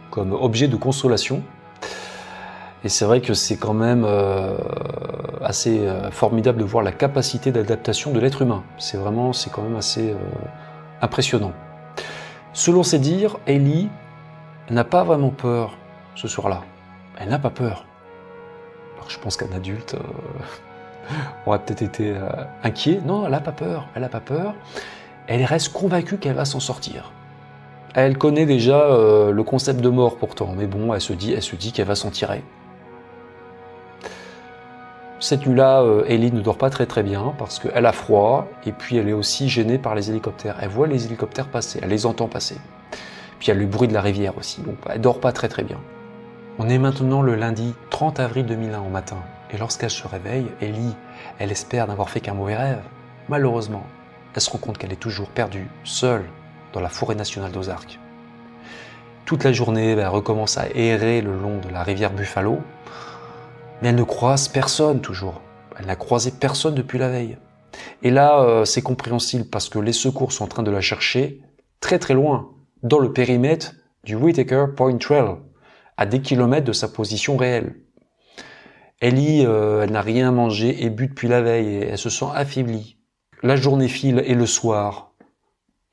comme objet de consolation. Et c'est vrai que c'est quand même assez formidable de voir la capacité d'adaptation de l'être humain. C'est quand même assez impressionnant. Selon ses dires, Ellie n'a pas vraiment peur ce soir-là. Elle n'a pas peur. Alors je pense qu'un adulte aurait peut-être été inquiet. Non, elle n'a pas peur. Elle n'a pas peur. Elle reste convaincue qu'elle va s'en sortir. Elle connaît déjà le concept de mort pourtant, mais bon, elle se dit qu'elle va s'en tirer. Cette nuit-là, Ellie ne dort pas très très bien parce qu'elle a froid et puis elle est aussi gênée par les hélicoptères. Elle voit les hélicoptères passer, elle les entend passer. Puis il y a le bruit de la rivière aussi, donc elle dort pas très très bien. On est maintenant le lundi 30 avril 2001 au matin et lorsqu'elle se réveille, Ellie, elle espère n'avoir fait qu'un mauvais rêve. Malheureusement, elle se rend compte qu'elle est toujours perdue, seule, dans la forêt nationale d'Ozark. Toute la journée, elle recommence à errer le long de la rivière Buffalo. Mais elle ne croise personne toujours. Elle n'a croisé personne depuis la veille. Et là, c'est compréhensible parce que les secours sont en train de la chercher très très loin, dans le périmètre du Whitaker Point Trail, à des kilomètres de sa position réelle. Ellie, elle n'a rien mangé et bu depuis la veille et elle se sent affaiblie. La journée file et le soir,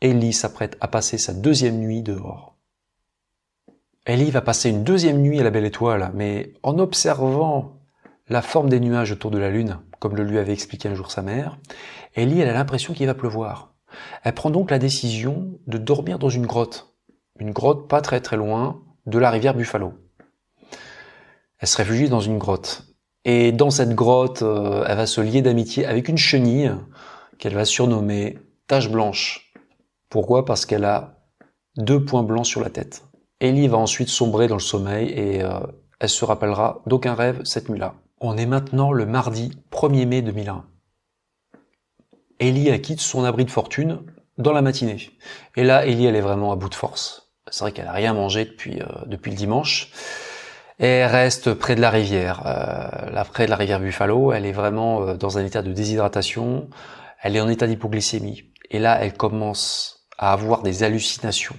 Ellie s'apprête à passer sa deuxième nuit dehors. Ellie va passer une deuxième nuit à la Belle Étoile, mais en observant la forme des nuages autour de la Lune, comme le lui avait expliqué un jour sa mère, Ellie, elle a l'impression qu'il va pleuvoir. Elle prend donc la décision de dormir dans une grotte pas très très loin de la rivière Buffalo. Elle se réfugie dans une grotte. Et dans cette grotte, elle va se lier d'amitié avec une chenille qu'elle va surnommer Tache Blanche. Pourquoi ? Parce qu'elle a 2 points blancs sur la tête. Ellie va ensuite sombrer dans le sommeil et elle se rappellera d'aucun rêve cette nuit-là. On est maintenant le mardi 1er mai 2001. Ellie, elle quitte son abri de fortune dans la matinée. Et là, Ellie, elle est vraiment à bout de force. C'est vrai qu'elle n'a rien mangé depuis le dimanche. Et elle reste près de la rivière. Près de la rivière Buffalo, elle est vraiment dans un état de déshydratation. Elle est en état d'hypoglycémie. Et là, elle commence à avoir des hallucinations.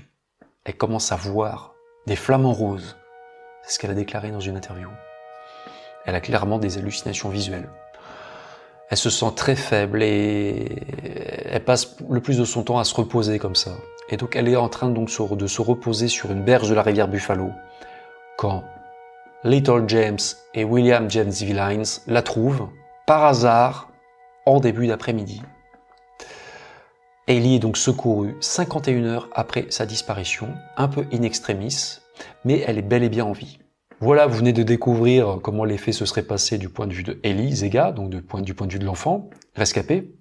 Elle commence à voir des flamants roses. C'est ce qu'elle a déclaré dans une interview. Elle a clairement des hallucinations visuelles. Elle se sent très faible et elle passe le plus de son temps à se reposer comme ça. Et donc elle est en train donc de se reposer sur une berge de la rivière Buffalo quand Little James et William James Villains la trouvent par hasard en début d'après-midi. Ellie est donc secourue 51 heures après sa disparition, un peu in extremis, mais elle est bel et bien en vie. Voilà, vous venez de découvrir comment les faits se seraient passés du point de vue de Ellie Zega, donc du point de vue de l'enfant rescapé.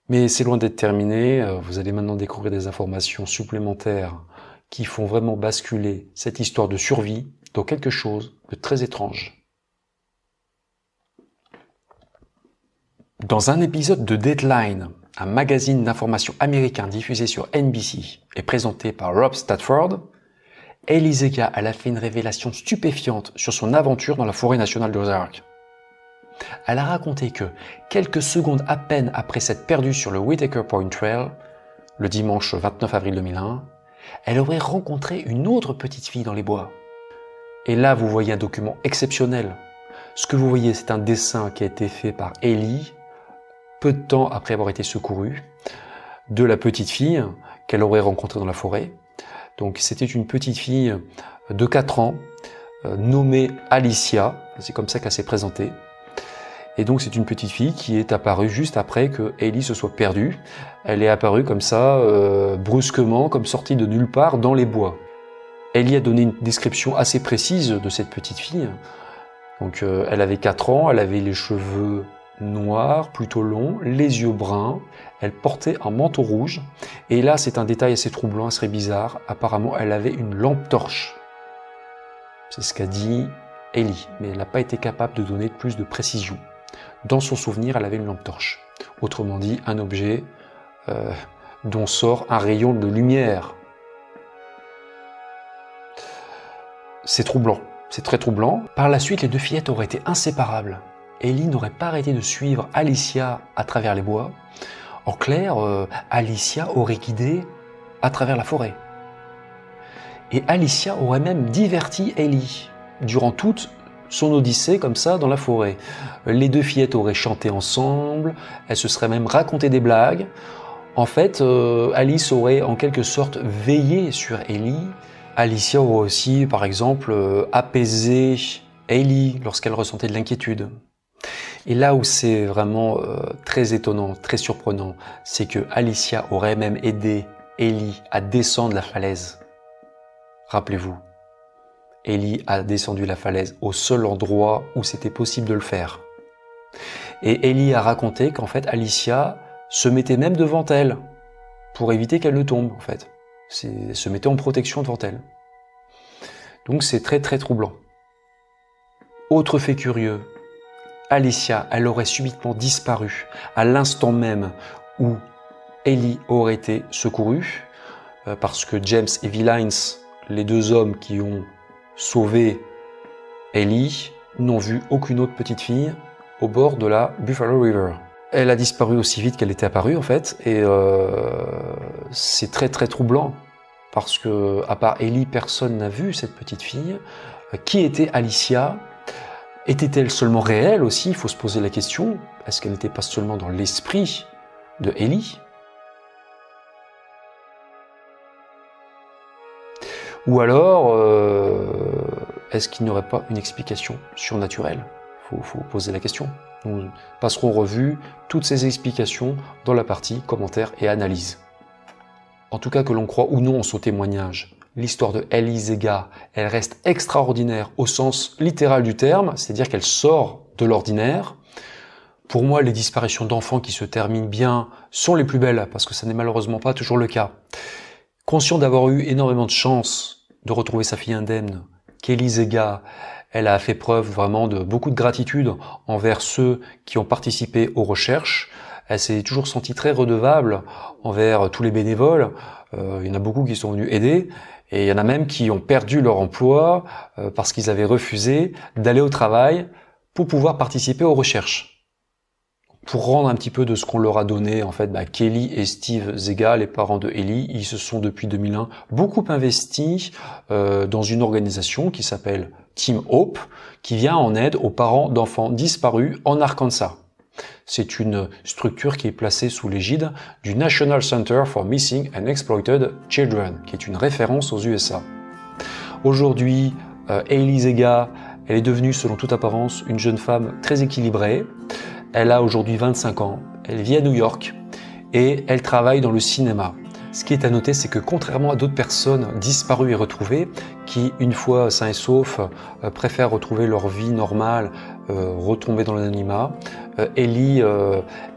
Mais c'est loin d'être terminé, vous allez maintenant découvrir des informations supplémentaires qui font vraiment basculer cette histoire de survie dans quelque chose de très étrange. Dans un épisode de Deadline, un magazine d'information américain diffusé sur NBC et présenté par Rob Stafford, Ellie Zega a fait une révélation stupéfiante sur son aventure dans la forêt nationale d'Ozark. Elle a raconté que, quelques secondes à peine après s'être perdue sur le Whitaker Point Trail, le dimanche 29 avril 2001, elle aurait rencontré une autre petite fille dans les bois. Et là, vous voyez un document exceptionnel. Ce que vous voyez, c'est un dessin qui a été fait par Ellie, peu de temps après avoir été secourue, de la petite fille qu'elle aurait rencontrée dans la forêt. Donc c'était une petite fille de 4 ans, nommée Alicia, c'est comme ça qu'elle s'est présentée. Et donc c'est une petite fille qui est apparue juste après que Ellie se soit perdue. Elle est apparue comme ça, brusquement, comme sortie de nulle part dans les bois. Ellie a donné une description assez précise de cette petite fille. Donc elle avait 4 ans, elle avait les cheveux noirs, plutôt longs, les yeux bruns, elle portait un manteau rouge, et là c'est un détail assez troublant, assez bizarre, apparemment elle avait une lampe torche. C'est ce qu'a dit Ellie, mais elle n'a pas été capable de donner plus de précision. Dans son souvenir, elle avait une lampe torche. Autrement dit, un objet dont sort un rayon de lumière. C'est troublant, c'est très troublant. Par la suite, les 2 fillettes auraient été inséparables. Ellie n'aurait pas arrêté de suivre Alicia à travers les bois. En clair, Alicia aurait guidé à travers la forêt. Et Alicia aurait même diverti Ellie durant toute son odyssée comme ça dans la forêt. Les 2 fillettes auraient chanté ensemble, elles se seraient même raconté des blagues. En fait, Alice aurait en quelque sorte veillé sur Ellie. Alicia aurait aussi, par exemple, apaisé Ellie lorsqu'elle ressentait de l'inquiétude. Et là où c'est vraiment très étonnant, très surprenant, c'est que Alicia aurait même aidé Ellie à descendre la falaise. Rappelez-vous, Ellie a descendu la falaise au seul endroit où c'était possible de le faire. Et Ellie a raconté qu'en fait Alicia se mettait même devant elle pour éviter qu'elle ne tombe en fait. Elle se mettait en protection devant elle. Donc c'est très très troublant. Autre fait curieux, Alicia, elle aurait subitement disparu à l'instant même où Ellie aurait été secourue, parce que James et Villains, les 2 hommes qui ont sauvé Ellie, n'ont vu aucune autre petite fille au bord de la Buffalo River. Elle a disparu aussi vite qu'elle était apparue en fait, et c'est très très troublant. parce que, à part Ellie, personne n'a vu cette petite fille. Qui était Alicia? Était-elle seulement réelle aussi? Il faut se poser la question. Est-ce qu'elle n'était pas seulement dans l'esprit de Ellie? Ou alors, est-ce qu'il n'y aurait pas une explication surnaturelle? Faut poser la question. Nous passerons en revue toutes ces explications dans la partie commentaires et analyse. En tout cas, que l'on croit ou non en son témoignage, l'histoire de Ellie Zega, elle reste extraordinaire au sens littéral du terme, c'est-à-dire qu'elle sort de l'ordinaire. Pour moi, les disparitions d'enfants qui se terminent bien sont les plus belles, parce que ça n'est malheureusement pas toujours le cas. Conscient d'avoir eu énormément de chance de retrouver sa fille indemne, Kelly Zega, elle a fait preuve vraiment de beaucoup de gratitude envers ceux qui ont participé aux recherches. Elle s'est toujours sentie très redevable envers tous les bénévoles. Il y en a beaucoup qui sont venus aider et il y en a même qui ont perdu leur emploi parce qu'ils avaient refusé d'aller au travail pour pouvoir participer aux recherches. Pour rendre un petit peu de ce qu'on leur a donné, en fait, Kelly et Steve Zega, les parents de Ellie, ils se sont depuis 2001 beaucoup investis dans une organisation qui s'appelle Team Hope, qui vient en aide aux parents d'enfants disparus en Arkansas. C'est une structure qui est placée sous l'égide du National Center for Missing and Exploited Children, qui est une référence aux USA. Aujourd'hui, Ellie Zega, elle est devenue, selon toute apparence, une jeune femme très équilibrée. Elle a aujourd'hui 25 ans, elle vit à New York et elle travaille dans le cinéma. Ce qui est à noter, c'est que contrairement à d'autres personnes disparues et retrouvées, qui, une fois sains et saufs, préfèrent retrouver leur vie normale, retomber dans l'anonymat, Ellie,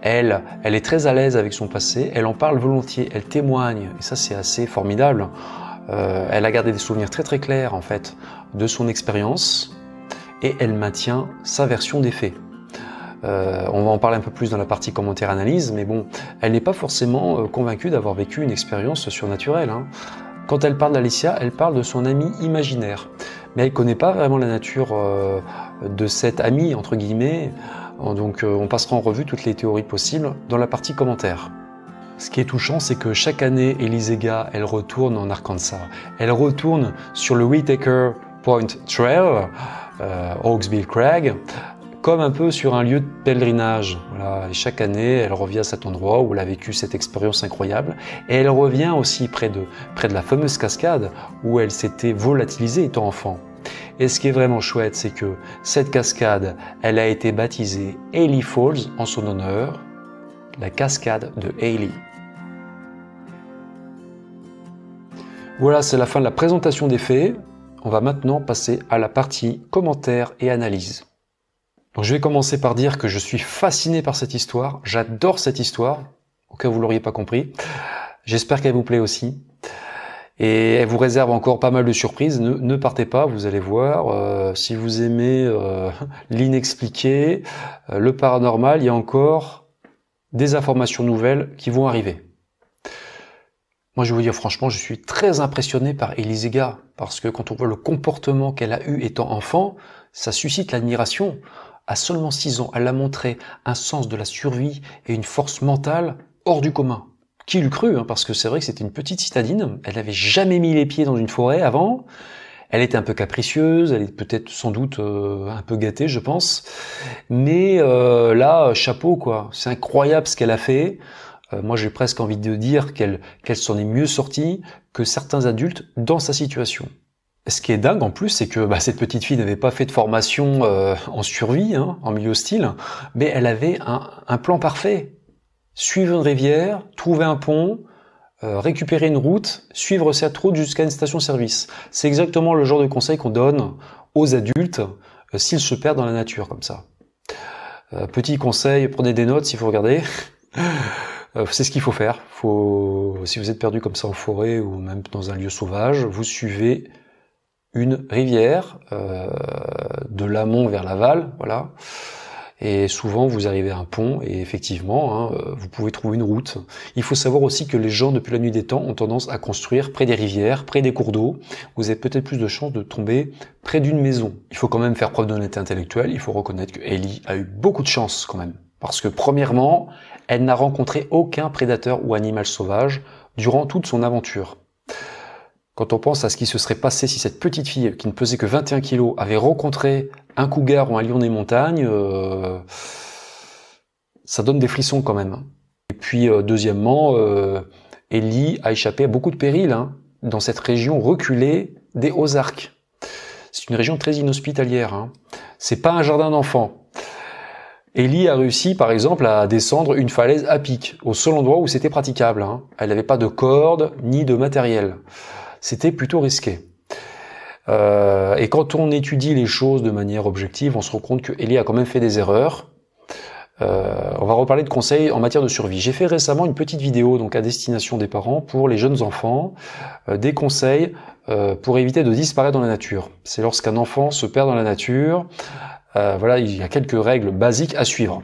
elle est très à l'aise avec son passé, elle en parle volontiers, elle témoigne, et ça c'est assez formidable. Elle a gardé des souvenirs très très clairs en fait de son expérience et elle maintient sa version des faits. On va en parler un peu plus dans la partie commentaire-analyse, mais bon, elle n'est pas forcément convaincue d'avoir vécu une expérience surnaturelle. Quand elle parle d'Alicia, elle parle de son ami imaginaire, mais elle ne connaît pas vraiment la nature de cet ami, entre guillemets, donc on passera en revue toutes les théories possibles dans la partie commentaire. Ce qui est touchant, c'est que chaque année, Ellie Zega, elle retourne en Arkansas. Elle retourne sur le Whitaker Point Trail, Hawksbill Crag, comme un peu sur un lieu de pèlerinage. Voilà. Et chaque année, elle revient à cet endroit où elle a vécu cette expérience incroyable. Et elle revient aussi près de la fameuse cascade où elle s'était volatilisée étant enfant. Et ce qui est vraiment chouette, c'est que cette cascade, elle a été baptisée Hailey Falls en son honneur, la cascade de Hailey. Voilà, c'est la fin de la présentation des faits. On va maintenant passer à la partie commentaires et analyse. Donc je vais commencer par dire que je suis fasciné par cette histoire, j'adore cette histoire, au cas où vous l'auriez pas compris. J'espère qu'elle vous plaît aussi. Et elle vous réserve encore pas mal de surprises, ne partez pas, vous allez voir. Si vous aimez l'inexpliqué, le paranormal, il y a encore des informations nouvelles qui vont arriver. Moi je vais vous dire franchement, je suis très impressionné par Ellie Zega, parce que quand on voit le comportement qu'elle a eu étant enfant, ça suscite l'admiration. À seulement 6 ans, elle a montré un sens de la survie et une force mentale hors du commun. Qui l'eût cru, parce que c'est vrai que c'était une petite citadine, elle n'avait jamais mis les pieds dans une forêt avant, elle était un peu capricieuse, elle est peut-être sans doute un peu gâtée, je pense, mais là, chapeau quoi, c'est incroyable ce qu'elle a fait. Moi j'ai presque envie de dire qu'elle s'en est mieux sortie que certains adultes dans sa situation. Ce qui est dingue en plus, c'est que cette petite fille n'avait pas fait de formation en survie, en milieu hostile, mais elle avait un plan parfait. Suivre une rivière, trouver un pont, récupérer une route, suivre cette route jusqu'à une station-service. C'est exactement le genre de conseil qu'on donne aux adultes s'ils se perdent dans la nature comme ça. Petit conseil, prenez des notes si vous regardez. C'est ce qu'il faut faire. Si vous êtes perdu comme ça en forêt ou même dans un lieu sauvage, vous suivez une rivière de l'amont vers l'aval, voilà. Et souvent vous arrivez à un pont et effectivement, vous pouvez trouver une route. Il faut savoir aussi que les gens depuis la nuit des temps ont tendance à construire près des rivières, près des cours d'eau. Vous avez peut-être plus de chances de tomber près d'une maison. Il faut quand même faire preuve d'honnêteté intellectuelle. Il faut reconnaître que Ellie a eu beaucoup de chance quand même, parce que premièrement, elle n'a rencontré aucun prédateur ou animal sauvage durant toute son aventure. Quand on pense à ce qui se serait passé si cette petite fille, qui ne pesait que 21 kilos, avait rencontré un cougar ou un lion des montagnes, ça donne des frissons quand même. Et puis, deuxièmement, Ellie a échappé à beaucoup de périls dans cette région reculée des Ozarks. C'est une région très inhospitalière. C'est pas un jardin d'enfants. Ellie a réussi, par exemple, à descendre une falaise à pic, au seul endroit où c'était praticable. Elle n'avait pas de corde ni de matériel. C'était plutôt risqué. Et quand on étudie les choses de manière objective, on se rend compte que Ellie a quand même fait des erreurs. On va reparler de conseils en matière de survie. J'ai fait récemment une petite vidéo donc à destination des parents pour les jeunes enfants, des conseils pour éviter de disparaître dans la nature. C'est lorsqu'un enfant se perd dans la nature. Voilà, il y a quelques règles basiques à suivre.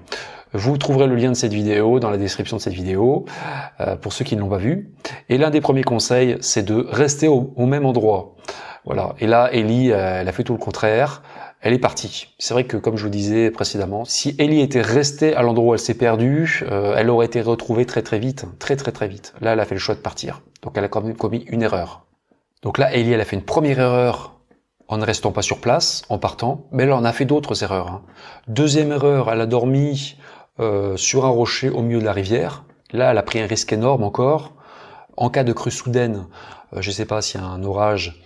Vous trouverez le lien de cette vidéo dans la description de cette vidéo, pour ceux qui ne l'ont pas vue. Et l'un des premiers conseils, c'est de rester au même endroit. Voilà. Et là, Ellie, elle a fait tout le contraire. Elle est partie. C'est vrai que, comme je vous disais précédemment, si Ellie était restée à l'endroit où elle s'est perdue, elle aurait été retrouvée très vite. Très vite. Là, elle a fait le choix de partir. Donc, elle a quand même commis une erreur. Donc là, Ellie, elle a fait une première erreur en ne restant pas sur place, en partant, mais elle en a fait d'autres erreurs. Deuxième erreur, elle a dormi sur un rocher au milieu de la rivière. Là, elle a pris un risque énorme encore. En cas de crue soudaine, je ne sais pas si un orage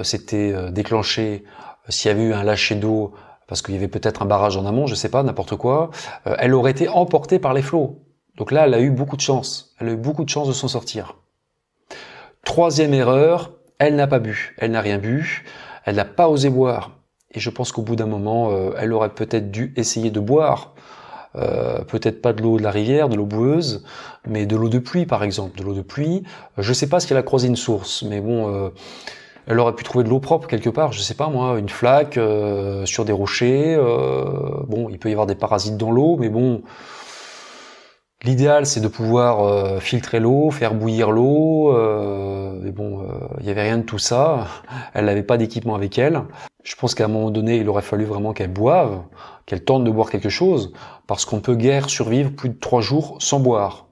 s'était déclenché, s'il y avait eu un lâcher d'eau, parce qu'il y avait peut-être un barrage en amont, je ne sais pas, n'importe quoi, elle aurait été emportée par les flots. Donc là, elle a eu beaucoup de chance. Elle a eu beaucoup de chance de s'en sortir. Troisième erreur, elle n'a pas bu. Elle n'a rien bu. Elle n'a pas osé boire. Et je pense qu'au bout d'un moment, elle aurait peut-être dû essayer de boire. Peut-être pas de l'eau de la rivière, de l'eau boueuse, mais de l'eau de pluie par exemple. De l'eau de pluie. Je sais pas si elle a croisé une source, mais bon, elle aurait pu trouver de l'eau propre quelque part. Je sais pas moi, une flaque sur des rochers. Bon, il peut y avoir des parasites dans l'eau, mais bon. L'idéal, c'est de pouvoir filtrer l'eau, faire bouillir l'eau, mais bon, il n'y avait rien de tout ça. Elle n'avait pas d'équipement avec elle. Je pense qu'à un moment donné, il aurait fallu vraiment qu'elle boive, qu'elle tente de boire quelque chose, parce qu'on peut guère survivre plus de 3 jours sans boire.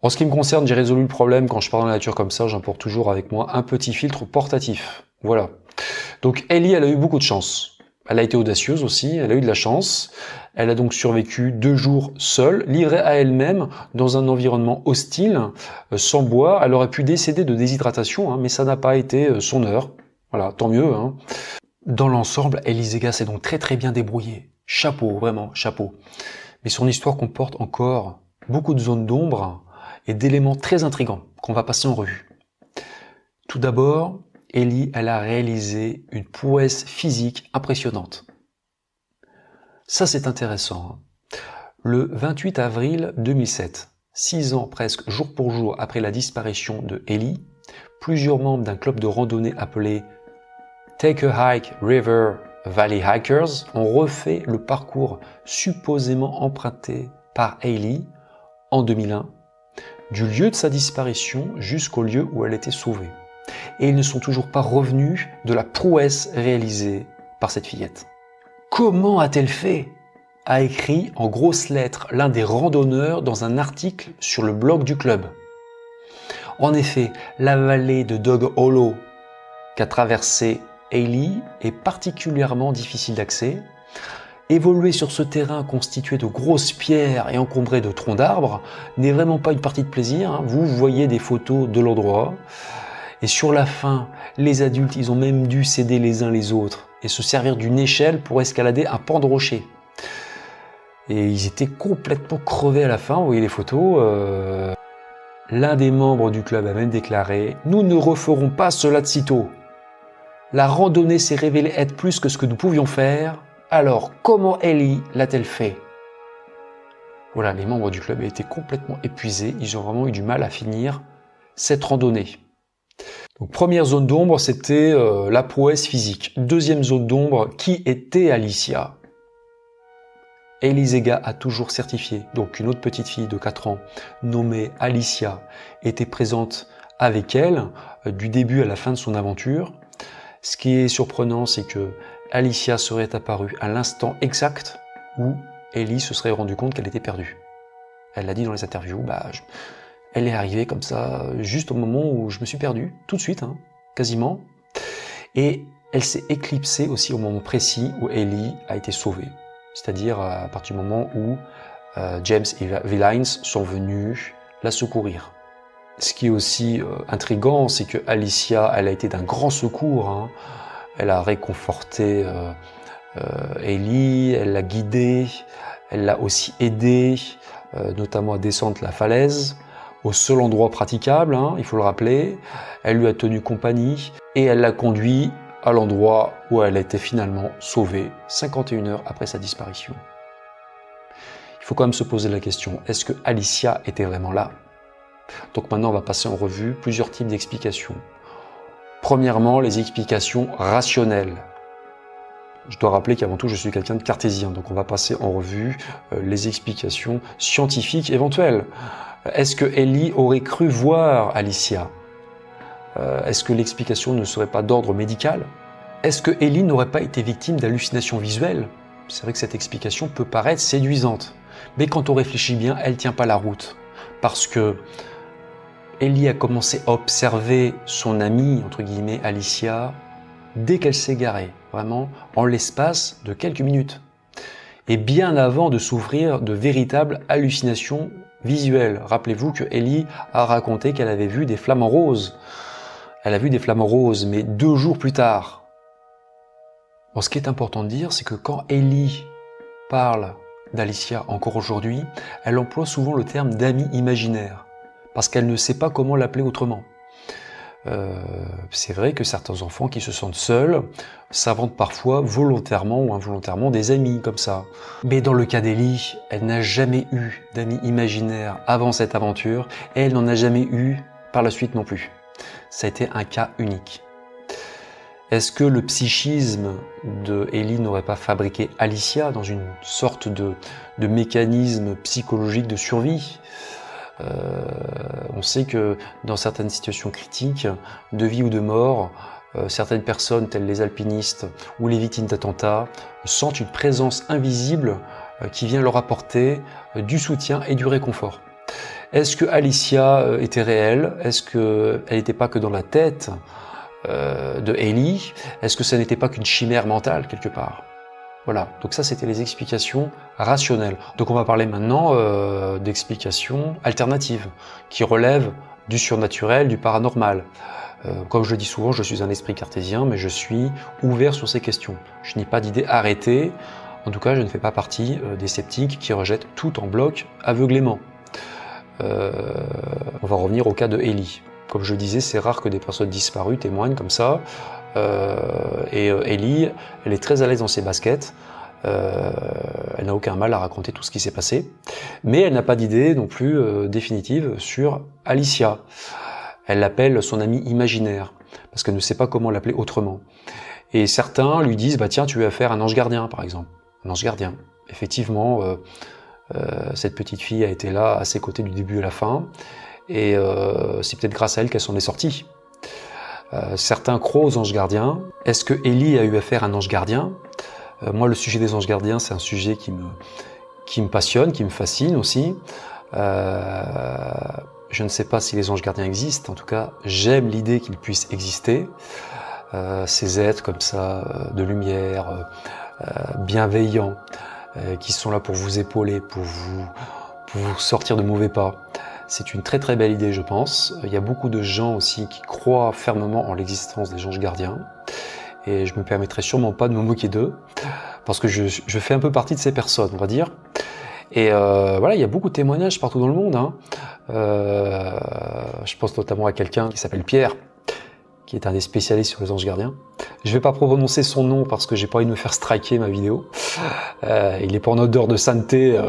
En ce qui me concerne, j'ai résolu le problème quand je pars dans la nature comme ça, j'emporte toujours avec moi un petit filtre portatif. Voilà. Donc Ellie, elle a eu beaucoup de chance. Elle a été audacieuse aussi, elle a eu de la chance. Elle a donc survécu 2 jours seule, livrée à elle-même, dans un environnement hostile, sans boire. Elle aurait pu décéder de déshydratation, mais ça n'a pas été son heure. Voilà, tant mieux. Dans l'ensemble, Ellie Zega s'est donc très bien débrouillée. Chapeau, vraiment, chapeau. Mais son histoire comporte encore beaucoup de zones d'ombre et d'éléments très intrigants qu'on va passer en revue. Tout d'abord, Ellie, elle a réalisé une prouesse physique impressionnante. Ça, c'est intéressant. Le 28 avril 2007, 6 ans presque jour pour jour après la disparition de Ellie, plusieurs membres d'un club de randonnée appelé Take a Hike River Valley Hikers ont refait le parcours supposément emprunté par Ellie en 2001, du lieu de sa disparition jusqu'au lieu où elle était sauvée. Et ils ne sont toujours pas revenus de la prouesse réalisée par cette fillette. Comment a-t-elle fait ? A écrit en grosses lettres l'un des randonneurs dans un article sur le blog du club. En effet, la vallée de Dog Hollow qu'a traversée Ellie est particulièrement difficile d'accès. Évoluer sur ce terrain constitué de grosses pierres et encombré de troncs d'arbres n'est vraiment pas une partie de plaisir. Vous voyez des photos de l'endroit. Et sur la fin, les adultes, ils ont même dû s'aider les uns les autres et se servir d'une échelle pour escalader un pan de rocher. Et ils étaient complètement crevés à la fin, vous voyez les photos. L'un des membres du club a même déclaré « Nous ne referons pas cela de sitôt. La randonnée s'est révélée être plus que ce que nous pouvions faire. Alors, comment Ellie l'a-t-elle fait ?» Voilà, les membres du club étaient complètement épuisés. Ils ont vraiment eu du mal à finir cette randonnée. Donc, première zone d'ombre, c'était la prouesse physique. Deuxième zone d'ombre, qui était Alicia ? Ellie Zega a toujours certifié, donc une autre petite fille de 4 ans, nommée Alicia, était présente avec elle du début à la fin de son aventure. Ce qui est surprenant, c'est que Alicia serait apparue à l'instant exact où Ellie se serait rendu compte qu'elle était perdue. Elle l'a dit dans les interviews, elle est arrivée comme ça, juste au moment où je me suis perdu, tout de suite, hein, quasiment. Et elle s'est éclipsée aussi au moment précis où Ellie a été sauvée. C'est-à-dire à partir du moment où James et Villains sont venus la secourir. Ce qui est aussi intriguant, c'est que Alicia, elle a été d'un grand secours. Hein. Elle a réconforté Ellie, elle l'a guidée, elle l'a aussi aidée, notamment à descendre la falaise, au seul endroit praticable, hein, il faut le rappeler. Elle lui a tenu compagnie et elle l'a conduit à l'endroit où elle a été finalement sauvée, 51 heures après sa disparition. Il faut quand même se poser la question, est-ce que Alicia était vraiment là? Donc maintenant, on va passer en revue plusieurs types d'explications. Premièrement, les explications rationnelles. Je dois rappeler qu'avant tout, je suis quelqu'un de cartésien, donc on va passer en revue les explications scientifiques éventuelles. Est-ce que Ellie aurait cru voir Alicia? Est-ce que l'explication ne serait pas d'ordre médical? Est-ce que Ellie n'aurait pas été victime d'hallucinations visuelles? C'est vrai que cette explication peut paraître séduisante, mais quand on réfléchit bien, elle ne tient pas la route. Parce que Ellie a commencé à observer son amie, entre guillemets, Alicia, dès qu'elle s'est garée, vraiment en l'espace de quelques minutes. Et bien avant de souffrir de véritables hallucinations visuelles. Rappelez-vous que Ellie a raconté qu'elle avait vu des flamants roses. Elle a vu des flamants roses, mais 2 jours plus tard. Bon, ce qui est important de dire, c'est que quand Ellie parle d'Alicia encore aujourd'hui, elle emploie souvent le terme d'ami imaginaire, parce qu'elle ne sait pas comment l'appeler autrement. C'est vrai que certains enfants qui se sentent seuls s'inventent parfois volontairement ou involontairement des amis comme ça. Mais dans le cas d'Ellie, elle n'a jamais eu d'amis imaginaires avant cette aventure et elle n'en a jamais eu par la suite non plus. Ça a été un cas unique. Est-ce que le psychisme de Ellie n'aurait pas fabriqué Alicia dans une sorte de mécanisme psychologique de survie ? On sait que dans certaines situations critiques, de vie ou de mort, certaines personnes telles les alpinistes ou les victimes d'attentats sentent une présence invisible qui vient leur apporter du soutien et du réconfort. Est-ce que Alicia était réelle? Est-ce qu'elle n'était pas que dans la tête de Ellie? Est-ce que ça n'était pas qu'une chimère mentale quelque part? Voilà, donc ça c'était les explications rationnelles. Donc on va parler maintenant d'explications alternatives, qui relèvent du surnaturel, du paranormal. Comme je le dis souvent, je suis un esprit cartésien, mais je suis ouvert sur ces questions. Je n'ai pas d'idée arrêtée, en tout cas je ne fais pas partie des sceptiques qui rejettent tout en bloc aveuglément. On va revenir au cas de Ellie. Comme je le disais, c'est rare que des personnes disparues témoignent comme ça. Et Ellie, elle est très à l'aise dans ses baskets. Elle n'a aucun mal à raconter tout ce qui s'est passé. Mais elle n'a pas d'idée non plus définitive sur Alicia. Elle l'appelle son amie imaginaire, parce qu'elle ne sait pas comment l'appeler autrement. Et certains lui disent, bah tiens, tu veux faire un ange gardien, par exemple. Un ange gardien. Effectivement, cette petite fille a été là à ses côtés du début à la fin. Et c'est peut-être grâce à elle qu'elle s'en est sortie. Certains croient aux anges gardiens. Est-ce que Ellie a eu affaire à un ange gardien? Moi, le sujet des anges gardiens, c'est un sujet qui me passionne, qui me fascine aussi. Je ne sais pas si les anges gardiens existent. En tout cas, j'aime l'idée qu'ils puissent exister. Ces êtres comme ça, de lumière, bienveillants, qui sont là pour vous épauler, pour vous sortir de mauvais pas. C'est une très très belle idée, je pense. Il y a beaucoup de gens aussi qui croient fermement en l'existence des anges gardiens. Et je me permettrai sûrement pas de me moquer d'eux, parce que je fais un peu partie de ces personnes, on va dire. Et voilà, il y a beaucoup de témoignages partout dans le monde. Hein. Je pense notamment à quelqu'un qui s'appelle Pierre, qui est un des spécialistes sur les anges gardiens. Je vais pas prononcer son nom parce que j'ai pas envie de me faire striker ma vidéo. Il est pas en odeur de sainteté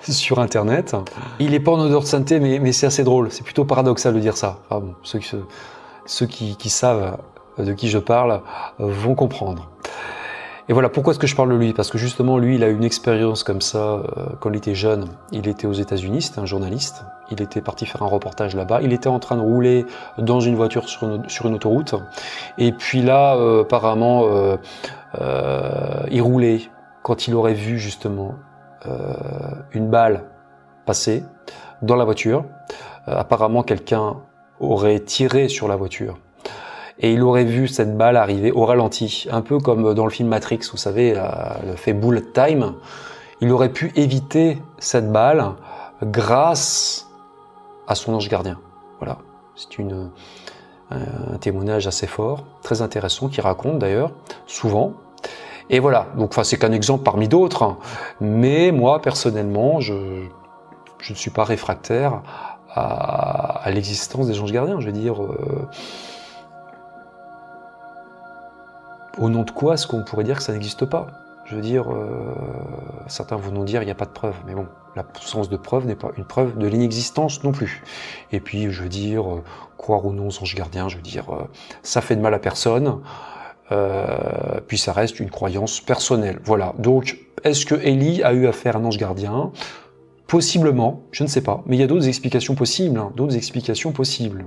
sur internet. Il est pas en odeur de sainteté, mais c'est assez drôle. C'est plutôt paradoxal de dire ça. Enfin, bon, ceux qui savent de qui je parle vont comprendre. Et voilà, pourquoi est-ce que je parle de lui? Parce que justement, lui, il a eu une expérience comme ça quand il était jeune. Il était aux États-Unis, c'était un journaliste. Il était parti faire un reportage là-bas. Il était en train de rouler dans une voiture sur une autoroute. Et puis là, apparemment, il roulait quand il aurait vu justement une balle passé dans la voiture. Apparemment, quelqu'un aurait tiré sur la voiture. Et il aurait vu cette balle arriver au ralenti, un peu comme dans le film Matrix, vous savez, le fait bullet time. Il aurait pu éviter cette balle grâce à son ange gardien. Voilà, c'est un témoignage assez fort, très intéressant, qui raconte d'ailleurs souvent. Et voilà, donc c'est qu'un exemple parmi d'autres, hein. Mais moi, personnellement, je ne suis pas réfractaire à l'existence des anges gardiens. Je veux dire, au nom de quoi est-ce qu'on pourrait dire que ça n'existe pas? Je veux dire, certains vont nous dire il n'y a pas de preuve, mais bon, l'absence de preuve n'est pas une preuve de l'inexistence non plus. Et puis, je veux dire, croire ou non aux anges gardiens, je veux dire, ça fait de mal à personne, puis ça reste une croyance personnelle. Voilà, donc, est-ce que Ellie a eu affaire à un ange gardien? Possiblement, je ne sais pas, mais il y a d'autres explications possibles, hein, d'autres explications possibles.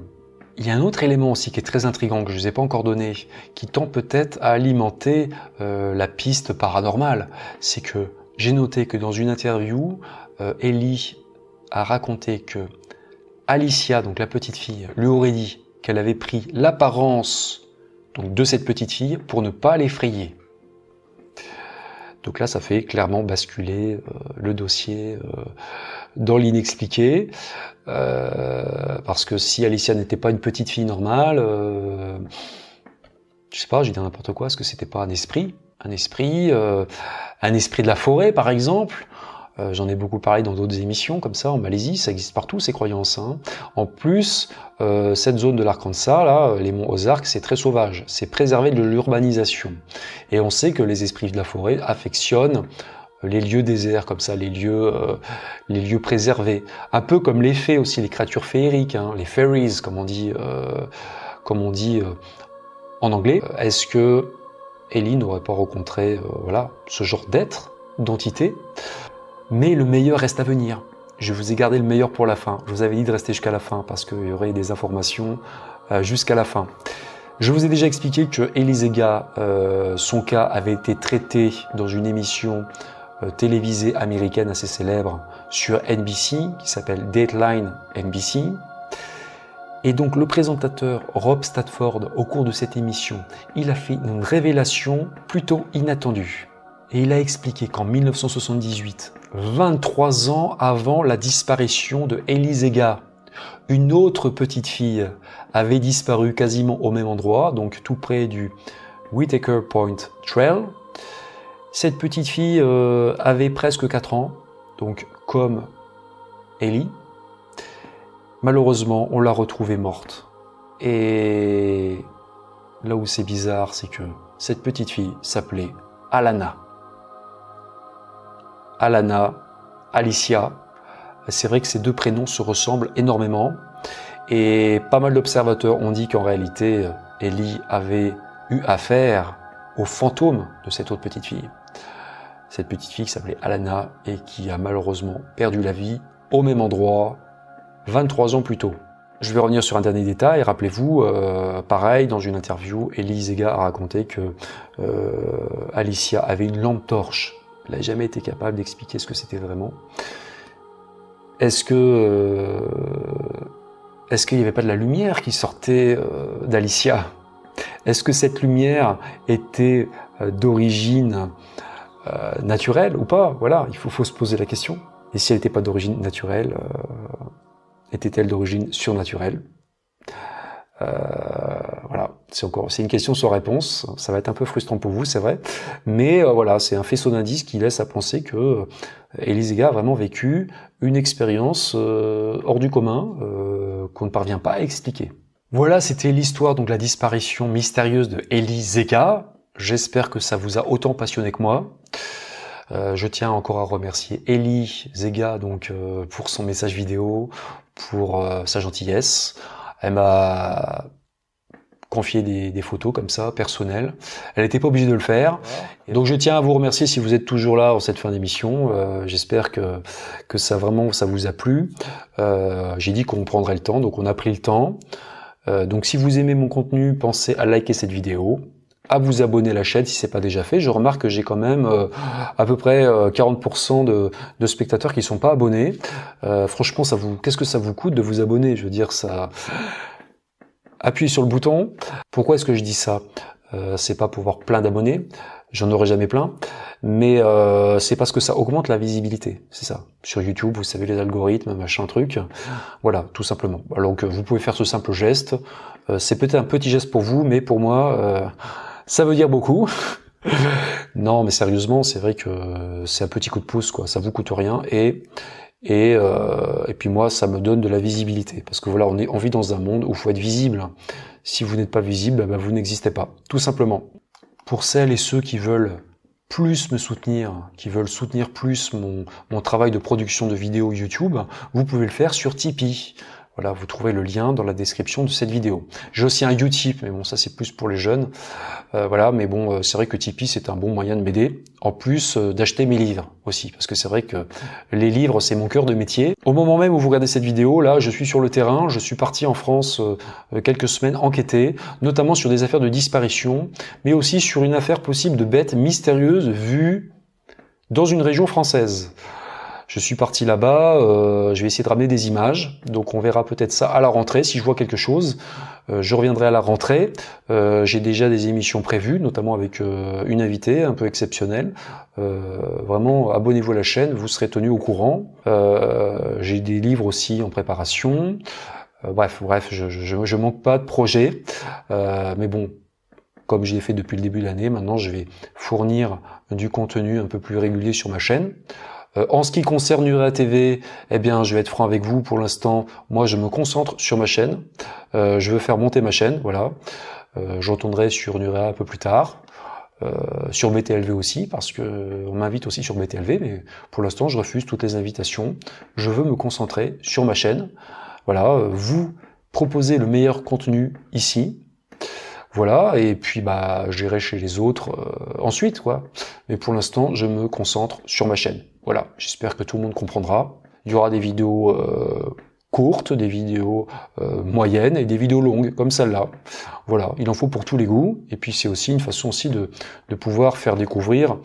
Il y a un autre élément aussi qui est très intriguant, que je ne vous ai pas encore donné, qui tend peut-être à alimenter la piste paranormale. C'est que j'ai noté que dans une interview, Ellie a raconté que Alicia, donc la petite fille, lui aurait dit qu'elle avait pris l'apparence donc, de cette petite fille pour ne pas l'effrayer. Donc là, ça fait clairement basculer le dossier dans l'inexpliqué. Parce que si Alicia n'était pas une petite fille normale, je sais pas, je vais dire n'importe quoi, est-ce que c'était pas un esprit de la forêt par exemple? J'en ai beaucoup parlé dans d'autres émissions comme ça en Malaisie, ça existe partout ces croyances, hein. En plus, cette zone de l'Arkansas, là, les monts Ozarks, c'est très sauvage, c'est préservé de l'urbanisation. Et on sait que les esprits de la forêt affectionnent les lieux déserts comme ça, les lieux préservés. Un peu comme les fées aussi, les créatures féeriques, hein, les fairies, comme on dit en anglais. Est-ce que Ellie n'aurait pas rencontré ce genre d'être, d'entité? Mais le meilleur reste à venir. Je vous ai gardé le meilleur pour la fin. Je vous avais dit de rester jusqu'à la fin parce qu'il y aurait des informations jusqu'à la fin. Je vous ai déjà expliqué que Ellie Zega, son cas avait été traité dans une émission télévisée américaine assez célèbre sur NBC, qui s'appelle Dateline NBC. Et donc le présentateur Rob Stafford, au cours de cette émission, il a fait une révélation plutôt inattendue. Et il a expliqué qu'en 1978, 23 ans avant la disparition de Ellie Zega, une autre petite fille avait disparu quasiment au même endroit, donc tout près du Whitaker Point Trail. Cette petite fille avait presque 4 ans, donc comme Ellie. Malheureusement, on l'a retrouvée morte. Et là où c'est bizarre, c'est que cette petite fille s'appelait Alana. Alana, Alicia. C'est vrai que ces deux prénoms se ressemblent énormément. Et pas mal d'observateurs ont dit qu'en réalité, Ellie avait eu affaire au fantôme de cette autre petite fille. Cette petite fille qui s'appelait Alana et qui a malheureusement perdu la vie au même endroit 23 ans plus tôt. Je vais revenir sur un dernier détail. Rappelez-vous, pareil, dans une interview, Ellie Zega a raconté que Alicia avait une lampe torche. Elle n'a jamais été capable d'expliquer ce que c'était vraiment. Est-ce qu'il n'y avait pas de la lumière qui sortait d'Alicia? Est-ce que cette lumière était d'origine naturelle ou pas? Voilà, il faut se poser la question. Et si elle n'était pas d'origine naturelle, était-elle d'origine surnaturelle? Voilà, c'est une question sans réponse. Ça va être un peu frustrant pour vous, c'est vrai. Mais voilà, c'est un faisceau d'indices qui laisse à penser que Ellie Zega a vraiment vécu une expérience hors du commun qu'on ne parvient pas à expliquer. Voilà, c'était l'histoire, donc la disparition mystérieuse de Ellie Zega. J'espère que ça vous a autant passionné que moi. Je tiens encore à remercier Ellie Zega donc pour son message vidéo, pour sa gentillesse. Elle m'a confié des photos comme ça, personnelles. Elle n'était pas obligée de le faire. Et donc je tiens à vous remercier si vous êtes toujours là en cette fin d'émission. J'espère que ça vous a plu. J'ai dit qu'on prendrait le temps, donc on a pris le temps. Donc si vous aimez mon contenu, pensez à liker cette vidéo. à vous abonner à la chaîne si c'est pas déjà fait. Je remarque que j'ai quand même à peu près 40% de spectateurs qui sont pas abonnés. Franchement, qu'est-ce que ça vous coûte de vous abonner? Je veux dire, ça... Appuyez sur le bouton. Pourquoi est-ce que je dis ça? C'est pas pour avoir plein d'abonnés, j'en aurai jamais plein, mais c'est parce que ça augmente la visibilité, c'est ça. Sur YouTube, vous savez, les algorithmes, machin truc, voilà, tout simplement. Donc vous pouvez faire ce simple geste, c'est peut-être un petit geste pour vous, mais pour moi, ça veut dire beaucoup. Non, mais sérieusement, c'est vrai que c'est un petit coup de pouce, quoi, ça vous coûte rien, et puis moi, ça me donne de la visibilité, parce que voilà, on vit dans un monde où il faut être visible. Si vous n'êtes pas visible, ben vous n'existez pas, tout simplement. Pour celles et ceux qui veulent plus me soutenir, qui veulent soutenir plus mon travail de production de vidéos YouTube, vous pouvez le faire sur Tipeee. Voilà, vous trouvez le lien dans la description de cette vidéo. J'ai aussi un Utip, mais bon, ça c'est plus pour les jeunes. Voilà, mais bon, c'est vrai que Tipeee c'est un bon moyen de m'aider, en plus d'acheter mes livres aussi, parce que c'est vrai que les livres c'est mon cœur de métier. Au moment même où vous regardez cette vidéo, là, je suis sur le terrain, je suis parti en France quelques semaines enquêter, notamment sur des affaires de disparition, mais aussi sur une affaire possible de bête mystérieuse vue dans une région française. Je suis parti là-bas, je vais essayer de ramener des images, donc on verra peut-être ça à la rentrée, si je vois quelque chose. Je reviendrai à la rentrée, j'ai déjà des émissions prévues, notamment avec une invitée un peu exceptionnelle. Vraiment, abonnez-vous à la chaîne, vous serez tenus au courant. J'ai des livres aussi en préparation. Bref, je manque pas de projets, mais bon, comme je l'ai fait depuis le début de l'année, maintenant je vais fournir du contenu un peu plus régulier sur ma chaîne. En ce qui concerne Nurea TV, eh bien, je vais être franc avec vous. Pour l'instant, moi, je me concentre sur ma chaîne. Je veux faire monter ma chaîne, voilà. Je retournerai sur Nurea un peu plus tard. Sur BTLV aussi, parce que on m'invite aussi sur BTLV, mais pour l'instant, je refuse toutes les invitations. Je veux me concentrer sur ma chaîne. Voilà, vous proposez le meilleur contenu ici. Voilà, et puis bah j'irai chez les autres ensuite, quoi. Mais pour l'instant, je me concentre sur ma chaîne. Voilà, j'espère que tout le monde comprendra. Il y aura des vidéos courtes, des vidéos moyennes et des vidéos longues, comme celle-là. Voilà, il en faut pour tous les goûts. Et puis c'est aussi une façon aussi de pouvoir faire découvrir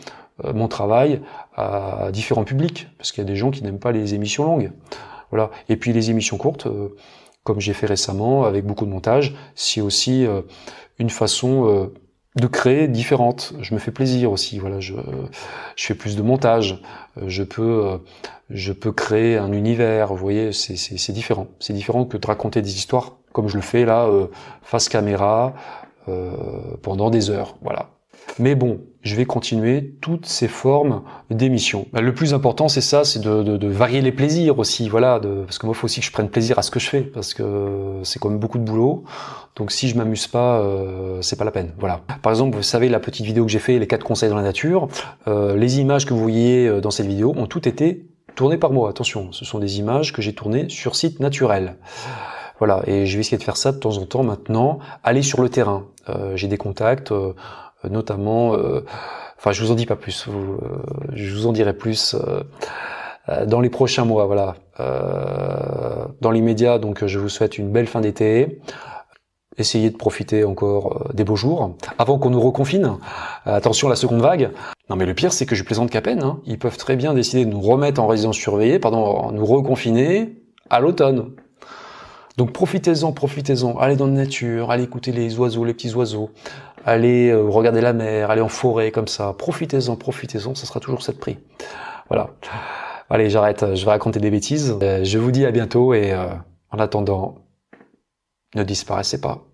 mon travail à différents publics, parce qu'il y a des gens qui n'aiment pas les émissions longues. Voilà, et puis les émissions courtes, comme j'ai fait récemment, avec beaucoup de montage, c'est aussi une façon de créer différente. Je me fais plaisir aussi, voilà, je fais plus de montage, je peux créer un univers, vous voyez, c'est différent. C'est différent que de raconter des histoires, comme je le fais là, face caméra, pendant des heures, voilà. Mais bon, je vais continuer toutes ces formes d'émissions. Le plus important, c'est ça, c'est de varier les plaisirs aussi, voilà, parce que moi, il faut aussi que je prenne plaisir à ce que je fais, parce que c'est quand même beaucoup de boulot. Donc si je m'amuse pas, c'est pas la peine, voilà. Par exemple, vous savez, la petite vidéo que j'ai fait, les 4 conseils dans la nature, les images que vous voyez dans cette vidéo ont toutes été tournées par moi. Attention, ce sont des images que j'ai tournées sur site naturel. Voilà, et je vais essayer de faire ça de temps en temps maintenant, aller sur le terrain. J'ai des contacts, notamment, enfin je vous en dis pas plus, je vous en dirai plus dans les prochains mois, voilà. Dans l'immédiat, donc je vous souhaite une belle fin d'été. Essayez de profiter encore des beaux jours, avant qu'on nous reconfine. Attention à la seconde vague. Non mais le pire, c'est que je plaisante qu'à peine. Hein. Ils peuvent très bien décider de nous remettre en résidence surveillée, nous reconfiner à l'automne. Donc profitez-en, allez dans la nature, allez écouter les oiseaux, les petits oiseaux, allez regarder la mer, allez en forêt comme ça, profitez-en, ça sera toujours ça de prix. Voilà. Allez, j'arrête, je vais raconter des bêtises. Je vous dis à bientôt et en attendant, ne disparaissez pas.